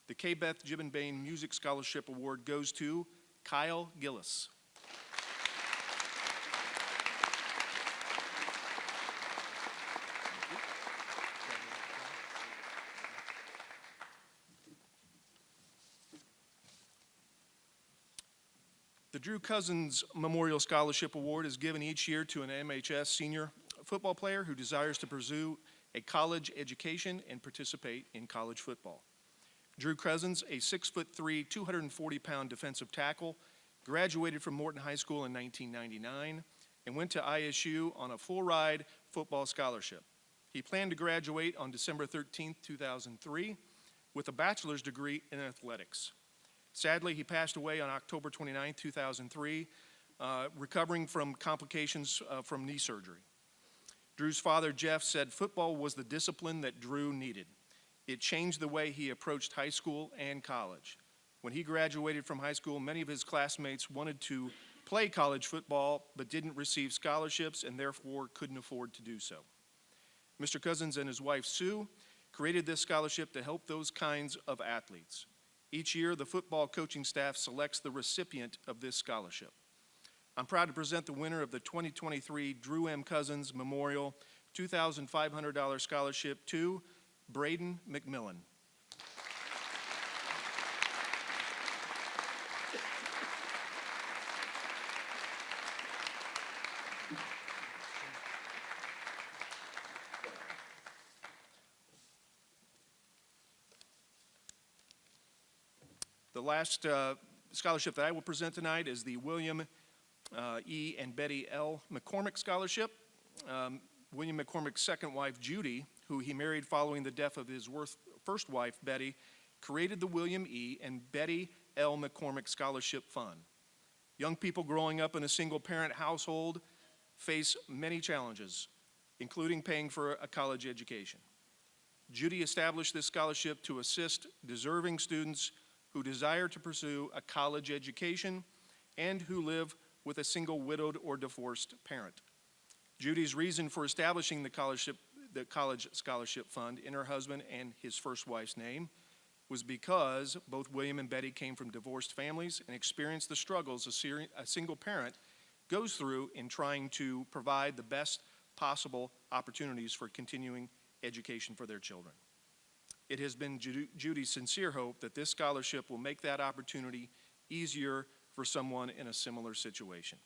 The K. Beth Jidden Bain Music Scholarship Award goes to Kyle Gillis. The Drew Cousins Memorial Scholarship Award is given each year to an MHS senior football player who desires to pursue a college education and participate in college football. Drew Cousins, a 6'3", 240-pound defensive tackle, graduated from Morton High School in 1999 and went to ISU on a full-ride football scholarship. He planned to graduate on December 13, 2003, with a bachelor's degree in athletics. Sadly, he passed away on October 29, 2003, recovering from complications from knee surgery. Drew's father, Jeff, said football was the discipline that Drew needed. It changed the way he approached high school and college. When he graduated from high school, many of his classmates wanted to play college football but didn't receive scholarships and therefore couldn't afford to do so. Mr. Cousins and his wife, Sue, created this scholarship to help those kinds of athletes. Each year, the football coaching staff selects the recipient of this scholarship. I'm proud to present the winner of the 2023 Drew M. Cousins Memorial $2,500 scholarship to Braden McMillan. The last scholarship that I will present tonight is the William E. and Betty L. McCormick Scholarship. William McCormick's second wife, Judy, who he married following the death of his first wife, Betty, created the William E. and Betty L. McCormick Scholarship Fund. Young people growing up in a single-parent household face many challenges, including paying for a college education. Judy established this scholarship to assist deserving students who desire to pursue a college education and who live with a single widowed or divorced parent. Judy's reason for establishing the college scholarship fund in her husband and his first wife's name was because both William and Betty came from divorced families and experienced the struggles a single parent goes through in trying to provide the best possible opportunities for continuing education for their children. It has been Judy's sincere hope that this scholarship will make that opportunity easier for someone in a similar situation.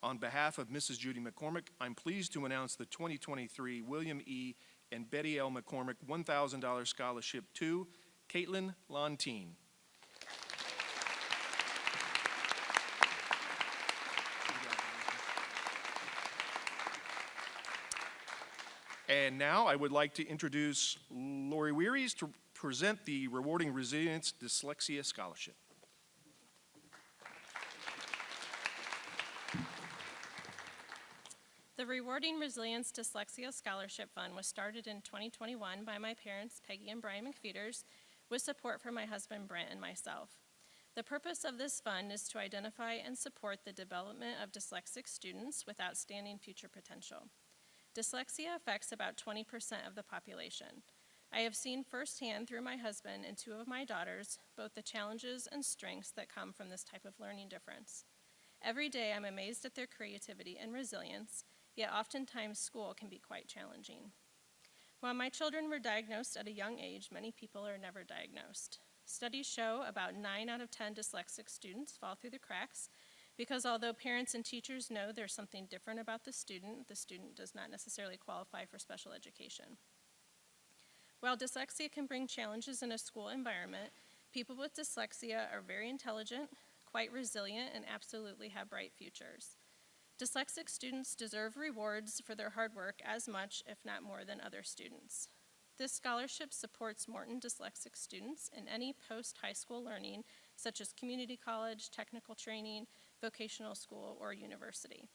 On behalf of Mrs. Judy McCormick, I'm pleased to announce the 2023 William E. and Betty L. McCormick $1,000 scholarship to Caitlin Lontine. And now I would like to introduce Lori Wearies to present the Rewarding Resilience Dyslexia Scholarship. The Rewarding Resilience Dyslexia Scholarship Fund was started in 2021 by my parents, Peggy and Brian McFeeters, with support from my husband, Brent, and myself. The purpose of this fund is to identify and support the development of dyslexic students with outstanding future potential. Dyslexia affects about 20% of the population. I have seen firsthand through my husband and two of my daughters both the challenges and strengths that come from this type of learning difference. Every day I'm amazed at their creativity and resilience, yet oftentimes school can be quite challenging. While my children were diagnosed at a young age, many people are never diagnosed. Studies show about 9 out of 10 dyslexic students fall through the cracks because although parents and teachers know there's something different about the student does not necessarily qualify for special education. While dyslexia can bring challenges in a school environment, people with dyslexia are very intelligent, quite resilient, and absolutely have bright futures. Dyslexic students deserve rewards for their hard work as much, if not more, than other students. This scholarship supports Morton dyslexic students in any post-high school learning, such as community college, technical training, vocational school, or university.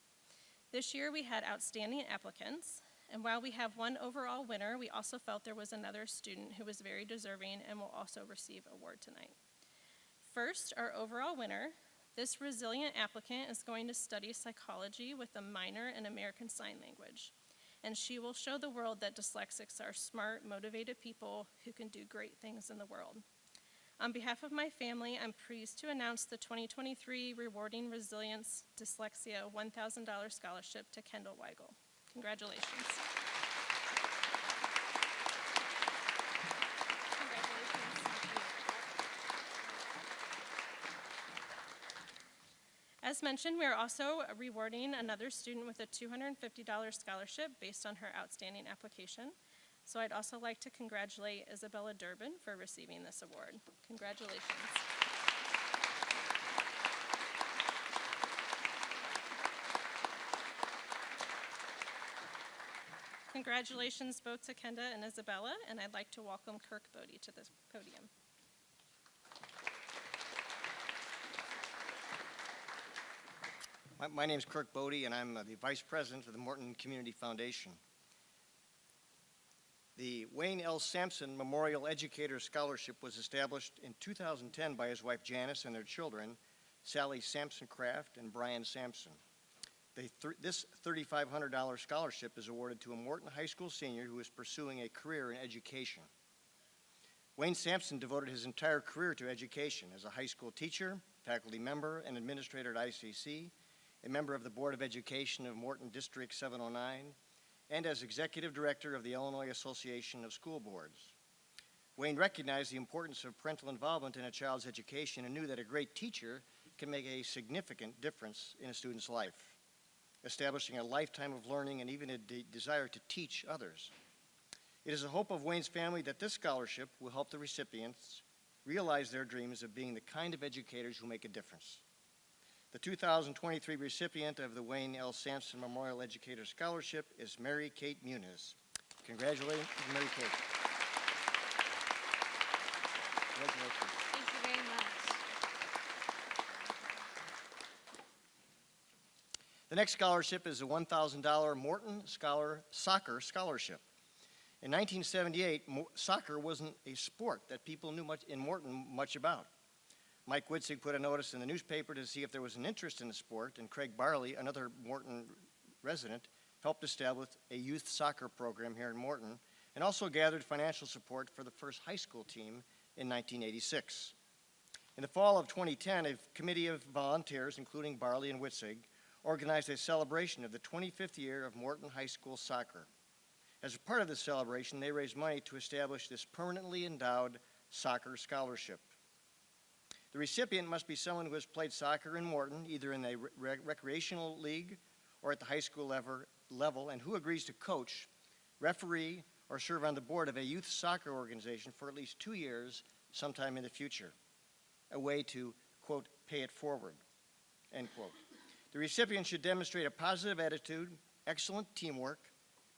This year we had outstanding applicants, and while we have one overall winner, we also felt there was another student who was very deserving and will also receive an award tonight. First, our overall winner. This resilient applicant is going to study psychology with a minor in American Sign Language, and she will show the world that dyslexics are smart, motivated people who can do great things in the world. On behalf of my family, I'm pleased to announce the 2023 Rewarding Resilience Dyslexia $1,000 scholarship to Kendall Weigel. Congratulations. As mentioned, we are also rewarding another student with a $250 scholarship based on her outstanding application. So I'd also like to congratulate Isabella Durbin for receiving this award. Congratulations. Congratulations both to Kenda and Isabella, and I'd like to welcome Kirk Bodie to the podium. My name is Kirk Bodie, and I'm the Vice President of the Morton Community Foundation. The Wayne L. Sampson Memorial Educator Scholarship was established in 2010 by his wife Janice and their children, Sally Sampson Craft and Brian Sampson. This $3,500 scholarship is awarded to a Morton High School senior who is pursuing a career in education. Wayne Sampson devoted his entire career to education as a high school teacher, faculty member, and administrator at ICC, a member of the Board of Education of Morton District 709, and as executive director of the Illinois Association of School Boards. Wayne recognized the importance of parental involvement in a child's education and knew that a great teacher can make a significant difference in a student's life, establishing a lifetime of learning and even a desire to teach others. It is a hope of Wayne's family that this scholarship will help the recipients realize their dreams of being the kind of educators who make a difference. The 2023 recipient of the Wayne L. Sampson Memorial Educator Scholarship is Mary Kate Muniz. Congratulations, Mary Kate. Congratulations. Thank you very much. The next scholarship is a $1,000 Morton Soccer Scholarship. In 1978, soccer wasn't a sport that people knew much in Morton much about. Mike Witzig put a notice in the newspaper to see if there was an interest in the sport, and Craig Barley, another Morton resident, helped establish a youth soccer program here in Morton and also gathered financial support for the first high school team in 1986. In the fall of 2010, a committee of volunteers, including Barley and Witzig, organized a celebration of the 25th year of Morton High School soccer. As a part of this celebration, they raised money to establish this permanently endowed soccer scholarship. The recipient must be someone who has played soccer in Morton, either in a recreational league or at the high school level, and who agrees to coach, referee, or serve on the board of a youth soccer organization for at least 2 years sometime in the future. A way to, quote, pay it forward, end quote. The recipient should demonstrate a positive attitude, excellent teamwork,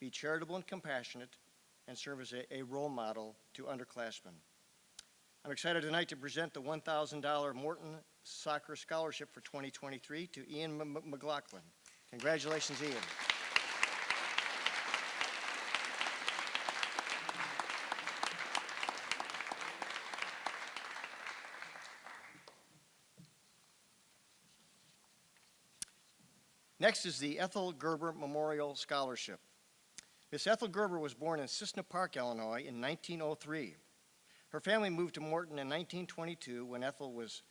be charitable and compassionate, and serve as a role model to underclassmen. I'm excited tonight to present the $1,000 Morton Soccer Scholarship for 2023 to Ian McLaughlin. Congratulations, Ian. Next is the Ethel Gerber Memorial Scholarship. Miss Ethel Gerber was born in Cissna Park, Illinois in 1903. Her family moved to Morton in 1922 when Ethel was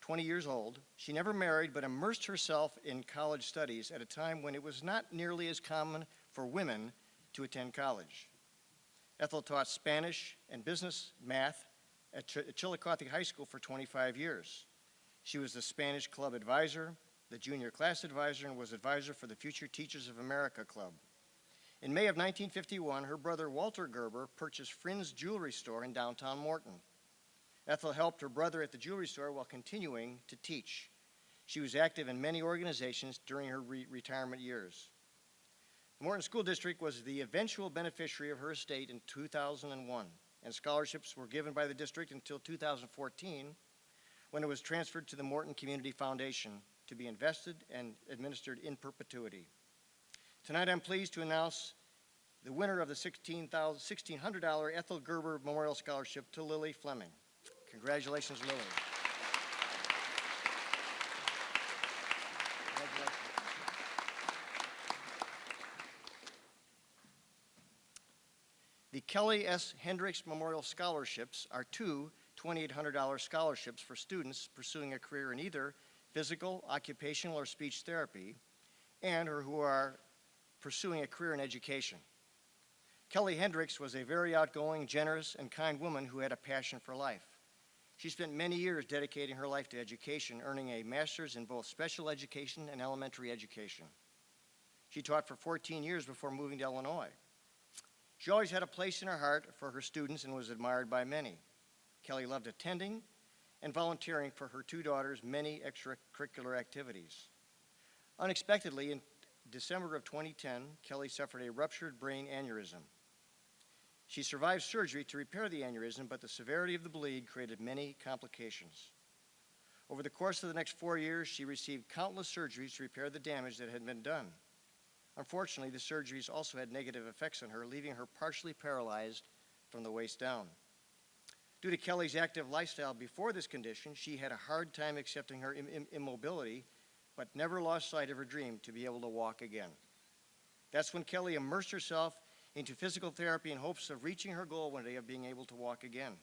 20 years old. She never married but immersed herself in college studies at a time when it was not nearly as common for women to attend college. Ethel taught Spanish and business math at Chillicothe High School for 25 years. She was the Spanish club advisor, the junior class advisor, and was advisor for the Future Teachers of America Club. In May of 1951, her brother Walter Gerber purchased Frinn's Jewelry Store in downtown Morton. Ethel helped her brother at the jewelry store while continuing to teach. She was active in many organizations during her retirement years. The Morton School District was the eventual beneficiary of her estate in 2001, and scholarships were given by the district until 2014, when it was transferred to the Morton Community Foundation to be invested and administered in perpetuity. Tonight I'm pleased to announce the winner of the $1,600 Ethel Gerber Memorial Scholarship to Lily Fleming. Congratulations, Lily. Congratulations. The Kelly S. Hendricks Memorial Scholarships are two $2,800 scholarships for students pursuing a career in either physical, occupational, or speech therapy, and or who are pursuing a career in education. Kelly Hendricks was a very outgoing, generous, and kind woman who had a passion for life. She spent many years dedicating her life to education, earning a master's in both special education and elementary education. She taught for 14 years before moving to Illinois. She always had a place in her heart for her students and was admired by many. Kelly loved attending and volunteering for her two daughters' many extracurricular activities. Unexpectedly, in December of 2010, Kelly suffered a ruptured brain aneurysm. She survived surgery to repair the aneurysm, but the severity of the bleed created many complications. Over the course of the next 4 years, she received countless surgeries to repair the damage that had been done. Unfortunately, the surgeries also had negative effects on her, leaving her partially paralyzed from the waist down. Due to Kelly's active lifestyle before this condition, she had a hard time accepting her immobility, but never lost sight of her dream to be able to walk again. That's when Kelly immersed herself into physical therapy in hopes of reaching her goal one day of being able to walk again.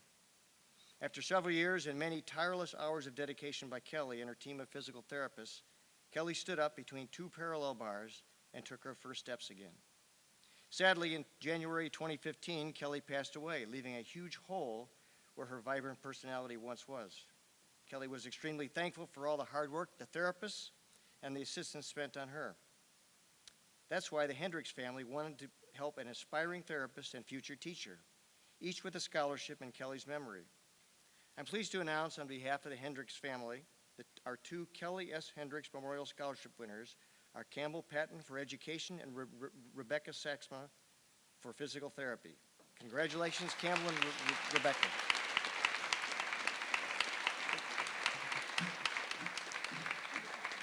After several years and many tireless hours of dedication by Kelly and her team of physical therapists, Kelly stood up between two parallel bars and took her first steps again. Sadly, in January 2015, Kelly passed away, leaving a huge hole where her vibrant personality once was. Kelly was extremely thankful for all the hard work the therapists and the assistants spent on her. That's why the Hendricks family wanted to help an aspiring therapist and future teacher, each with a scholarship in Kelly's memory. I'm pleased to announce on behalf of the Hendricks family that our two Kelly S. Hendricks Memorial Scholarship winners are Campbell Patton for education and Rebecca Saxma for physical therapy. Congratulations, Campbell and Rebecca.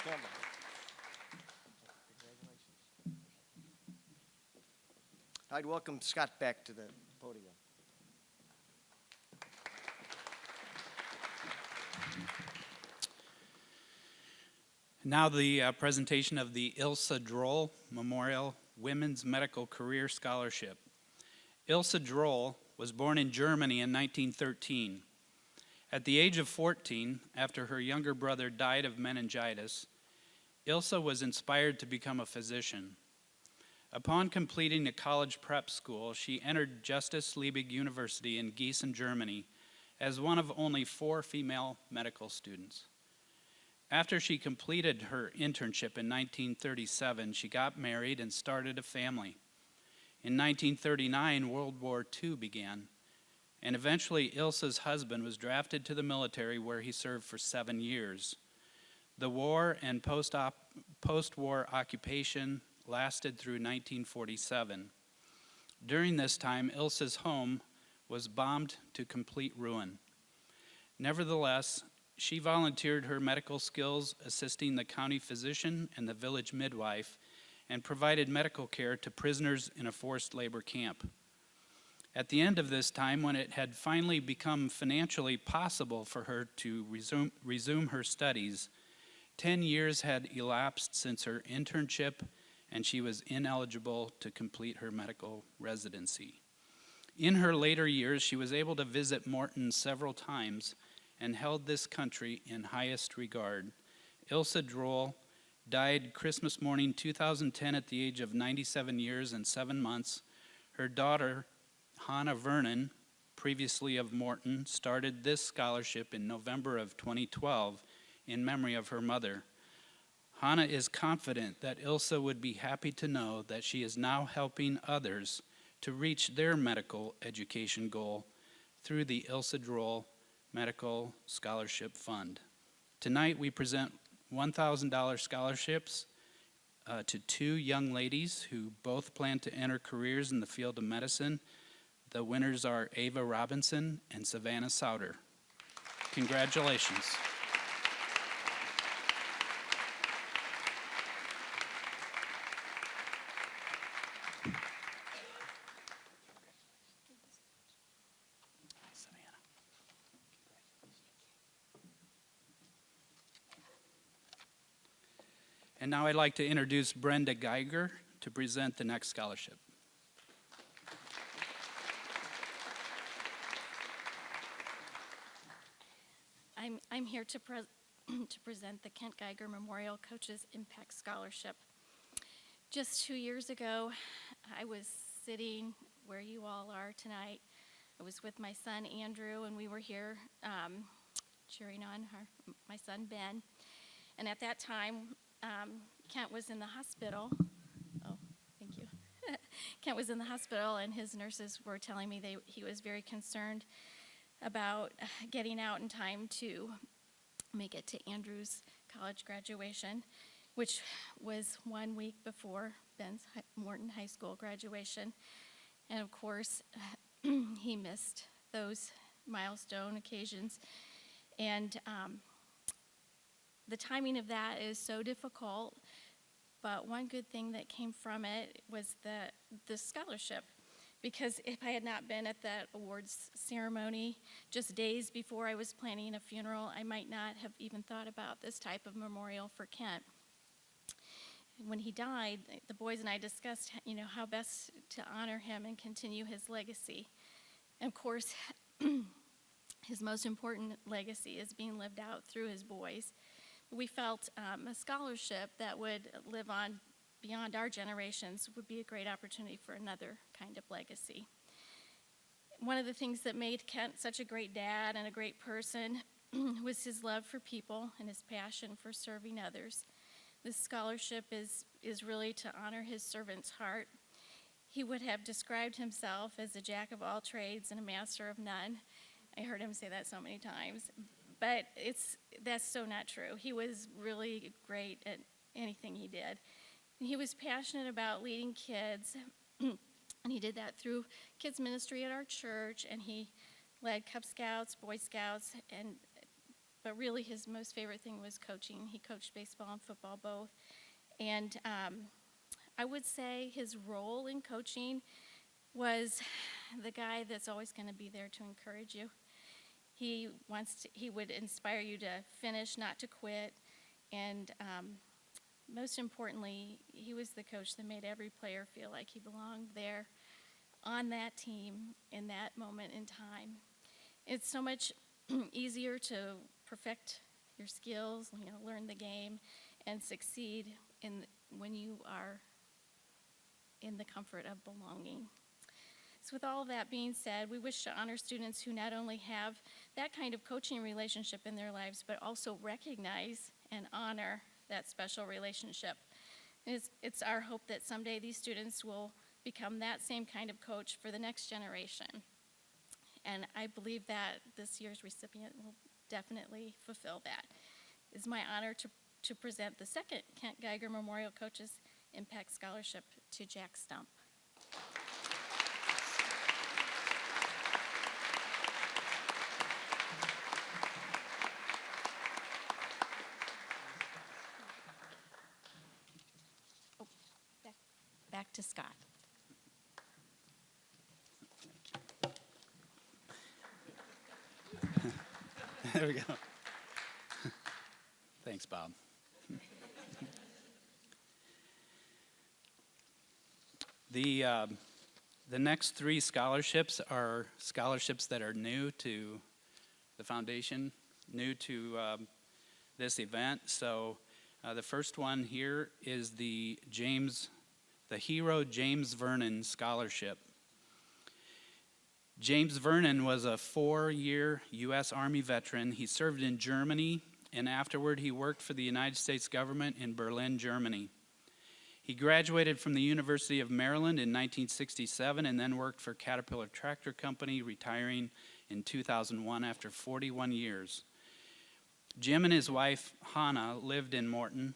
Campbell. I'd welcome Scott back to the podium. Now the presentation of the Ilse Droll Memorial Women's Medical Career Scholarship. Ilse Droll was born in Germany in 1913. At the age of 14, after her younger brother died of meningitis, Ilse was inspired to become a physician. Upon completing a college prep school, she entered Justus Liebig University in Gießen, Germany, as one of only 4 female medical students. After she completed her internship in 1937, she got married and started a family. In 1939, World War II began, and eventually Ilse's husband was drafted to the military where he served for 7 years. The war and post-war occupation lasted through 1947. During this time, Ilse's home was bombed to complete ruin. Nevertheless, she volunteered her medical skills assisting the county physician and the village midwife and provided medical care to prisoners in a forced labor camp. At the end of this time, when it had finally become financially possible for her to resume her studies, 10 years had elapsed since her internship and she was ineligible to complete her medical residency. In her later years, she was able to visit Morton several times and held this country in highest regard. Ilse Droll died Christmas morning 2010 at the age of 97 years and 7 months. Her daughter, Hannah Vernon, previously of Morton, started this scholarship in November of 2012 in memory of her mother. Hannah is confident that Ilse would be happy to know that she is now helping others to reach their medical education goal through the Ilse Droll Medical Scholarship Fund. Tonight we present $1,000 scholarships to 2 young ladies who both plan to enter careers in the field of medicine. The winners are Ava Robinson and Savannah Souter. Congratulations. And now I'd like to introduce Brenda Geiger to present the next scholarship. I'm here to present the Kent Geiger Memorial Coaches Impact Scholarship. Just 2 years ago, I was sitting where you all are tonight. I was with my son Andrew, and we were here cheering on my son Ben. And at that time, Kent was in the hospital. Oh, thank you. Kent was in the hospital, and his nurses were telling me he was very concerned about getting out in time to make it to Andrew's college graduation. which was 1 week before Ben's Morton High School graduation. And of course, he missed those milestone occasions. And the timing of that is so difficult, but one good thing that came from it was the scholarship. Because if I had not been at that awards ceremony just days before I was planning a funeral, I might not have even thought about this type of memorial for Kent. When he died, the boys and I discussed, how best to honor him and continue his legacy. And of course, his most important legacy is being lived out through his boys. We felt a scholarship that would live on beyond our generations would be a great opportunity for another kind of legacy. One of the things that made Kent such a great dad and a great person was his love for people and his passion for serving others. This scholarship is really to honor his servant's heart. He would have described himself as a jack of all trades and a master of none. I heard him say that so many times, but that's so not true. He was really great at anything he did. He was passionate about leading kids, and he did that through kids ministry at our church, and he led Cub Scouts, Boy Scouts, but really his most favorite thing was coaching. He coached baseball and football both. And I would say his role in coaching was the guy that's always going to be there to encourage you. He would inspire you to finish, not to quit, and most importantly, he was the coach that made every player feel like he belonged there on that team in that moment in time. It's so much easier to perfect your skills, learn the game, and succeed when you are in the comfort of belonging. So with all of that being said, we wish to honor students who not only have that kind of coaching relationship in their lives, but also recognize and honor that special relationship. It's our hope that someday these students will become that same kind of coach for the next generation. And I believe that this year's recipient will definitely fulfill that. It's my honor to present the second Kent Geiger Memorial Coaches Impact Scholarship to Jack Stump. Back to Scott. There we go. Thanks, Bob. The next three scholarships are scholarships that are new to the foundation, new to this event. So the first one here is the Hero James Vernon Scholarship. James Vernon was a 4-year U.S. Army veteran. He served in Germany, and afterward he worked for the United States government in Berlin, Germany. He graduated from the University of Maryland in 1967 and then worked for Caterpillar Tractor Company, retiring in 2001 after 41 years. Jim and his wife, Hannah, lived in Morton,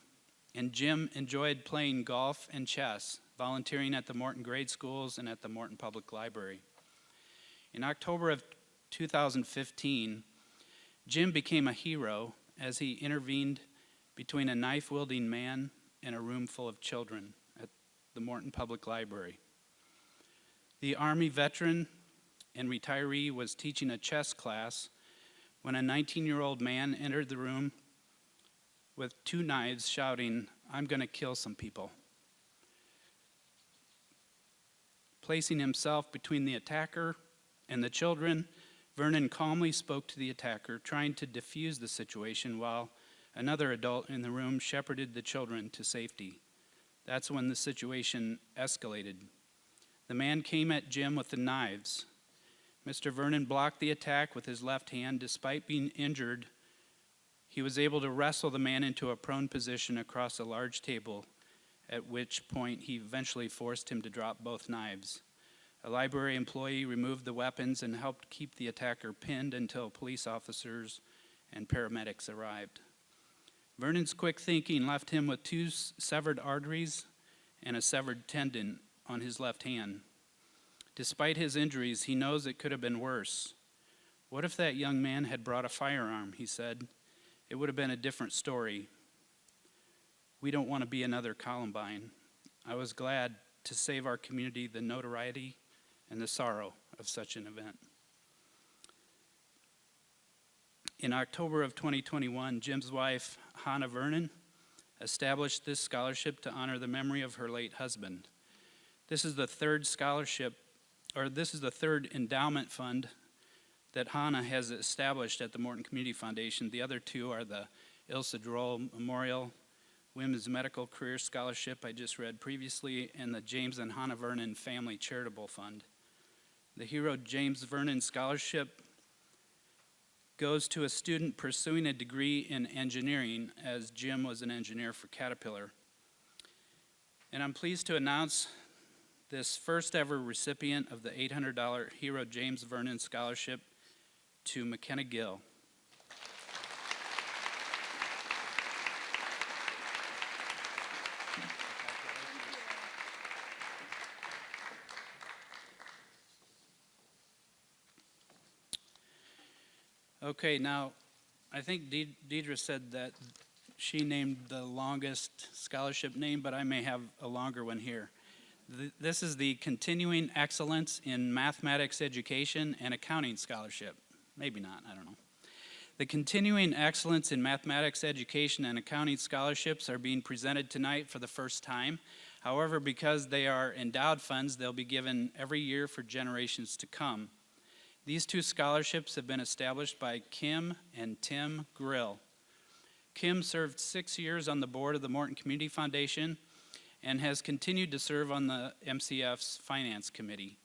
and Jim enjoyed playing golf and chess, volunteering at the Morton grade schools and at the Morton Public Library. In October of 2015, Jim became a hero as he intervened between a knife-wielding man and a room full of children at the Morton Public Library. The Army veteran and retiree was teaching a chess class when a 19-year-old man entered the room with 2 knives, shouting, "I'm going to kill some people." Placing himself between the attacker and the children, Vernon calmly spoke to the attacker, trying to defuse the situation while another adult in the room shepherded the children to safety. That's when the situation escalated. The man came at Jim with the knives. Mr. Vernon blocked the attack with his left hand. Despite being injured, he was able to wrestle the man into a prone position across a large table, at which point he eventually forced him to drop both knives. A library employee removed the weapons and helped keep the attacker pinned until police officers and paramedics arrived. Vernon's quick thinking left him with two severed arteries and a severed tendon on his left hand. Despite his injuries, he knows it could have been worse. What if that young man had brought a firearm, he said. It would have been a different story. We don't want to be another Columbine. I was glad to save our community the notoriety and the sorrow of such an event. In October of 2021, Jim's wife, Hannah Vernon, established this scholarship to honor the memory of her late husband. This is the third endowment fund that Hannah has established at the Morton Community Foundation. The other two are the Ilsa Droll Memorial Women's Medical Career Scholarship I just read previously, and the James and Hannah Vernon Family Charitable Fund. The Hero James Vernon Scholarship goes to a student pursuing a degree in engineering, as Jim was an engineer for Caterpillar. And I'm pleased to announce this first ever recipient of the $800 Hero James Vernon Scholarship to McKenna Gill. Okay, now, I think Deidre said that she named the longest scholarship name, but I may have a longer one here. This is the Continuing Excellence in Mathematics Education and Accounting Scholarship. Maybe not, I don't know. The Continuing Excellence in Mathematics Education and Accounting Scholarships are being presented tonight for the first time. However, because they are endowed funds, they'll be given every year for generations to come. These two scholarships have been established by Kim and Tim Grill. Kim served 6 years on the board of the Morton Community Foundation and has continued to serve on the MCF's Finance Committee.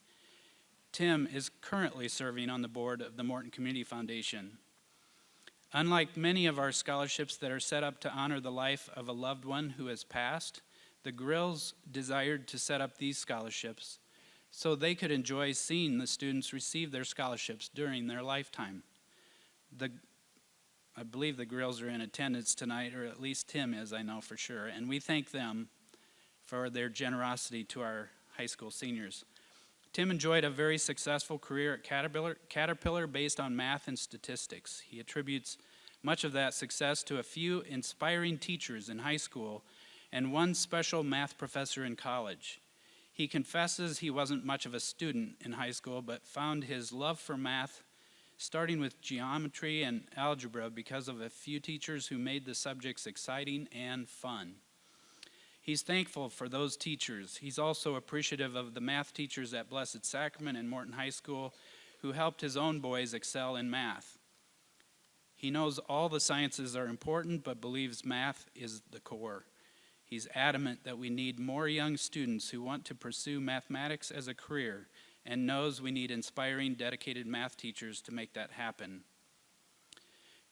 Tim is currently serving on the board of the Morton Community Foundation. Unlike many of our scholarships that are set up to honor the life of a loved one who has passed, the Grills desired to set up these scholarships so they could enjoy seeing the students receive their scholarships during their lifetime. I believe the Grills are in attendance tonight, or at least Tim is, I know for sure, and we thank them for their generosity to our high school seniors. Tim enjoyed a very successful career at Caterpillar based on math and statistics. He attributes much of that success to a few inspiring teachers in high school and one special math professor in college. He confesses he wasn't much of a student in high school, but found his love for math starting with geometry and algebra because of a few teachers who made the subjects exciting and fun. He's thankful for those teachers. He's also appreciative of the math teachers at Blessed Sacrament and Morton High School who helped his own boys excel in math. He knows all the sciences are important, but believes math is the core. He's adamant that we need more young students who want to pursue mathematics as a career and knows we need inspiring, dedicated math teachers to make that happen.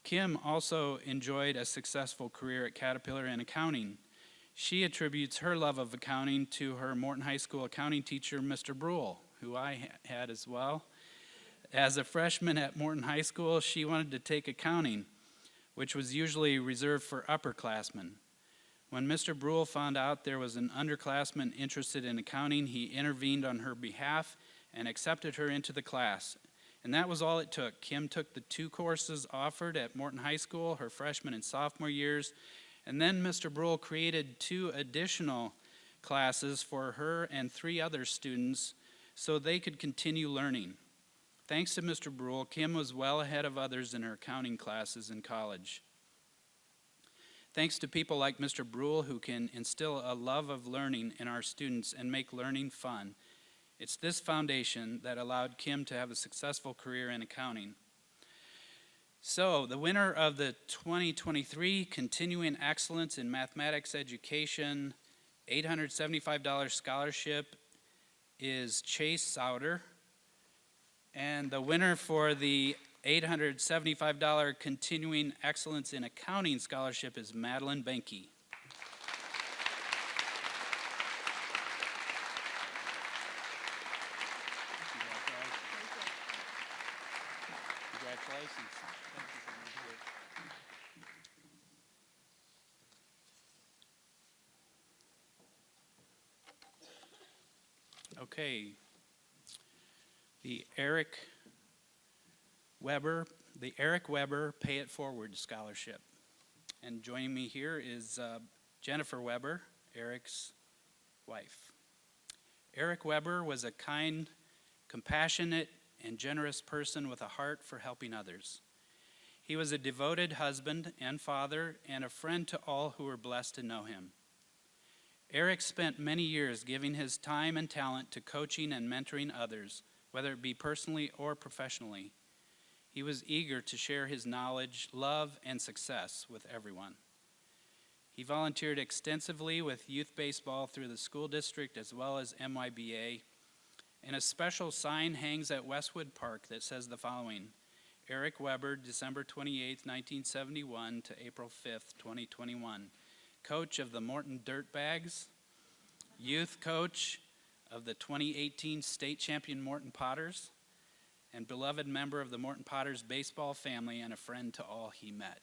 Kim also enjoyed a successful career at Caterpillar in accounting. She attributes her love of accounting to her Morton High School accounting teacher, Mr. Brule, who I had as well. As a freshman at Morton High School, she wanted to take accounting, which was usually reserved for upperclassmen. When Mr. Brule found out there was an underclassman interested in accounting, he intervened on her behalf and accepted her into the class. And that was all it took. Kim took the 2 courses offered at Morton High School, her freshman and sophomore years, and then Mr. Brule created 2 additional classes for her and 3 other students so they could continue learning. Thanks to Mr. Brule, Kim was well ahead of others in her accounting classes in college. Thanks to people like Mr. Brule who can instill a love of learning in our students and make learning fun. It's this foundation that allowed Kim to have a successful career in accounting. So, the winner of the 2023 Continuing Excellence in Mathematics Education $875 scholarship is Chase Souter. And the winner for the $875 Continuing Excellence in Accounting scholarship is Madeline Benke. Congratulations. Okay. The Eric Weber Pay It Forward Scholarship. And joining me here is Jennifer Weber, Eric's wife. Eric Weber was a kind, compassionate, and generous person with a heart for helping others. He was a devoted husband and father and a friend to all who were blessed to know him. Eric spent many years giving his time and talent to coaching and mentoring others, whether it be personally or professionally. He was eager to share his knowledge, love, and success with everyone. He volunteered extensively with youth baseball through the school district as well as MYBA, and a special sign hangs at Westwood Park that says the following: Eric Weber, December 28, 1971 to April 5th, 2021, coach of the Morton Dirtbags, youth coach of the 2018 state champion Morton Potters, and beloved member of the Morton Potters baseball family and a friend to all he met.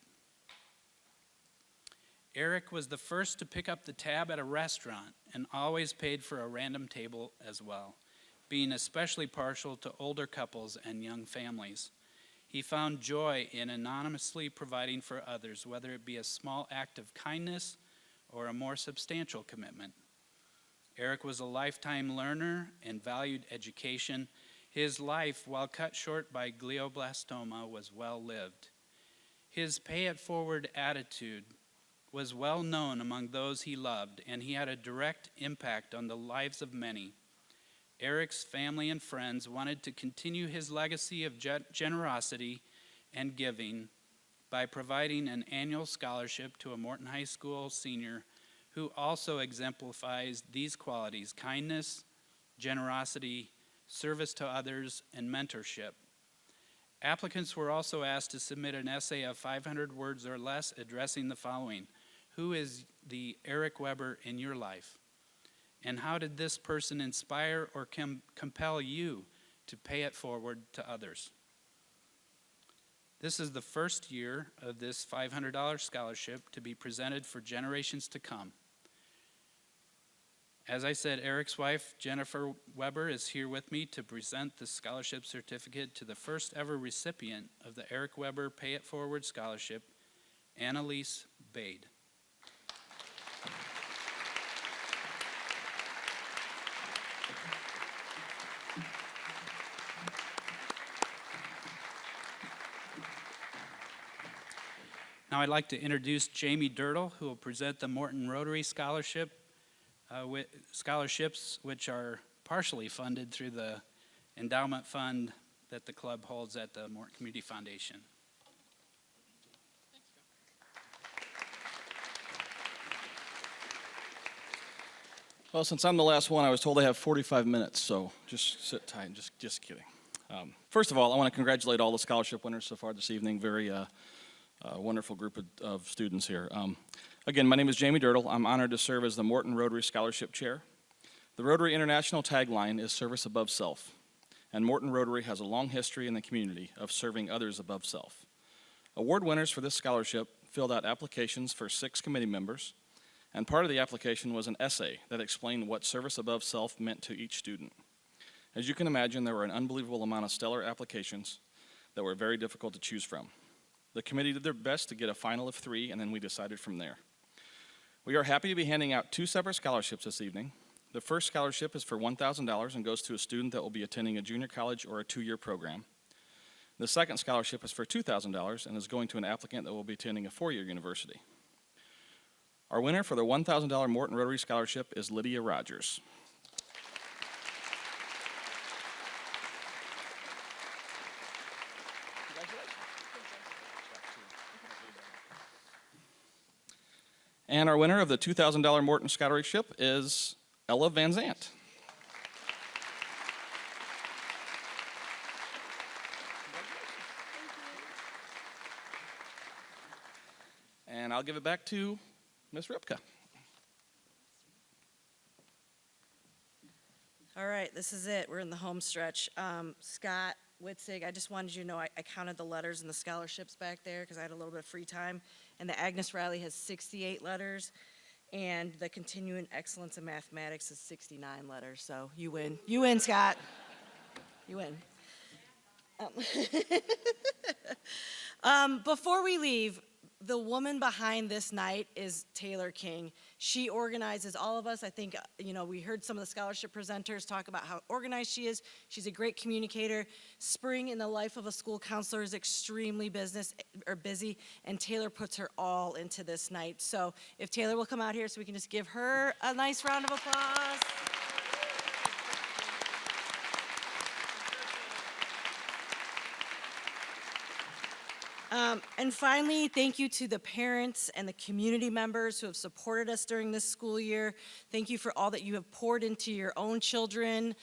Eric was the first to pick up the tab at a restaurant and always paid for a random table as well, being especially partial to older couples and young families. He found joy in anonymously providing for others, whether it be a small act of kindness or a more substantial commitment. Eric was a lifetime learner and valued education. His life, while cut short by glioblastoma, was well lived. His pay-it-forward attitude was well known among those he loved, and he had a direct impact on the lives of many. Eric's family and friends wanted to continue his legacy of generosity and giving by providing an annual scholarship to a Morton High School senior who also exemplifies these qualities: kindness, generosity, service to others, and mentorship. Applicants were also asked to submit an essay of 500 words or less addressing the following: who is the Eric Weber in your life? And how did this person inspire or compel you to pay it forward to others? This is the first year of this $500 scholarship to be presented for generations to come. As I said, Eric's wife, Jennifer Weber, is here with me to present the scholarship certificate to the first ever recipient of the Eric Weber Pay It Forward Scholarship, Annalise Bade. Now I'd like to introduce Jamie Dirtle, who will present the Morton Rotary scholarships, which are partially funded through the endowment fund that the club holds at the Morton Community Foundation. Well, since I'm the last one, I was told I have 45 minutes, so just sit tight. Just kidding. First of all, I want to congratulate all the scholarship winners so far this evening. Very wonderful group of students here. Again, my name is Jamie Dirtle. I'm honored to serve as the Morton Rotary Scholarship Chair. The Rotary International tagline is service above self, and Morton Rotary has a long history in the community of serving others above self. Award winners for this scholarship filled out applications for 6 committee members, and part of the application was an essay that explained what service above self meant to each student. As you can imagine, there were an unbelievable amount of stellar applications that were very difficult to choose from. The committee did their best to get a final of 3, and then we decided from there. We are happy to be handing out 2 separate scholarships this evening. The first scholarship is for $1,000 and goes to a student that will be attending a junior college or a 2-year program. The second scholarship is for $2,000 and is going to an applicant that will be attending a 4-year university. Our winner for the $1,000 Morton Rotary Scholarship is Lydia Rogers. And our winner of the $2,000 Morton Scholarship is Ella Van Zant. And I'll give it back to Ms. Ripka. All right, this is it. We're in the home stretch. Scott Witzig, I just wanted you to know I counted the letters and the scholarships back there because I had a little bit of free time. And the Agnes Riley has 68 letters. And the continuing excellence in mathematics is 69 letters, so you win. You win, Scott. You win. Before we leave, the woman behind this night is Taylor King. She organizes all of us. I think, we heard some of the scholarship presenters talk about how organized she is. She's a great communicator. Spring in the life of a school counselor is extremely busy, and Taylor puts her all into this night. So if Taylor will come out here so we can just give her a nice round of applause. And finally, thank you to the parents and the community members who have supported us during this school year. Thank you for all that you have poured into your own children.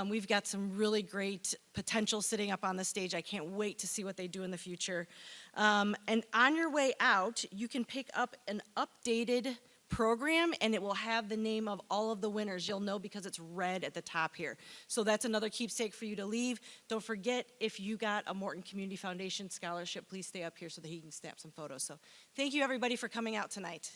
We've got some really great potential sitting up on the stage. I can't wait to see what they do in the future. And on your way out, you can pick up an updated program, and it will have the name of all of the winners. You'll know because it's red at the top here. So that's another keepsake for you to leave. Don't forget, if you got a Morton Community Foundation scholarship, please stay up here so that he can snap some photos. So thank you, everybody, for coming out tonight.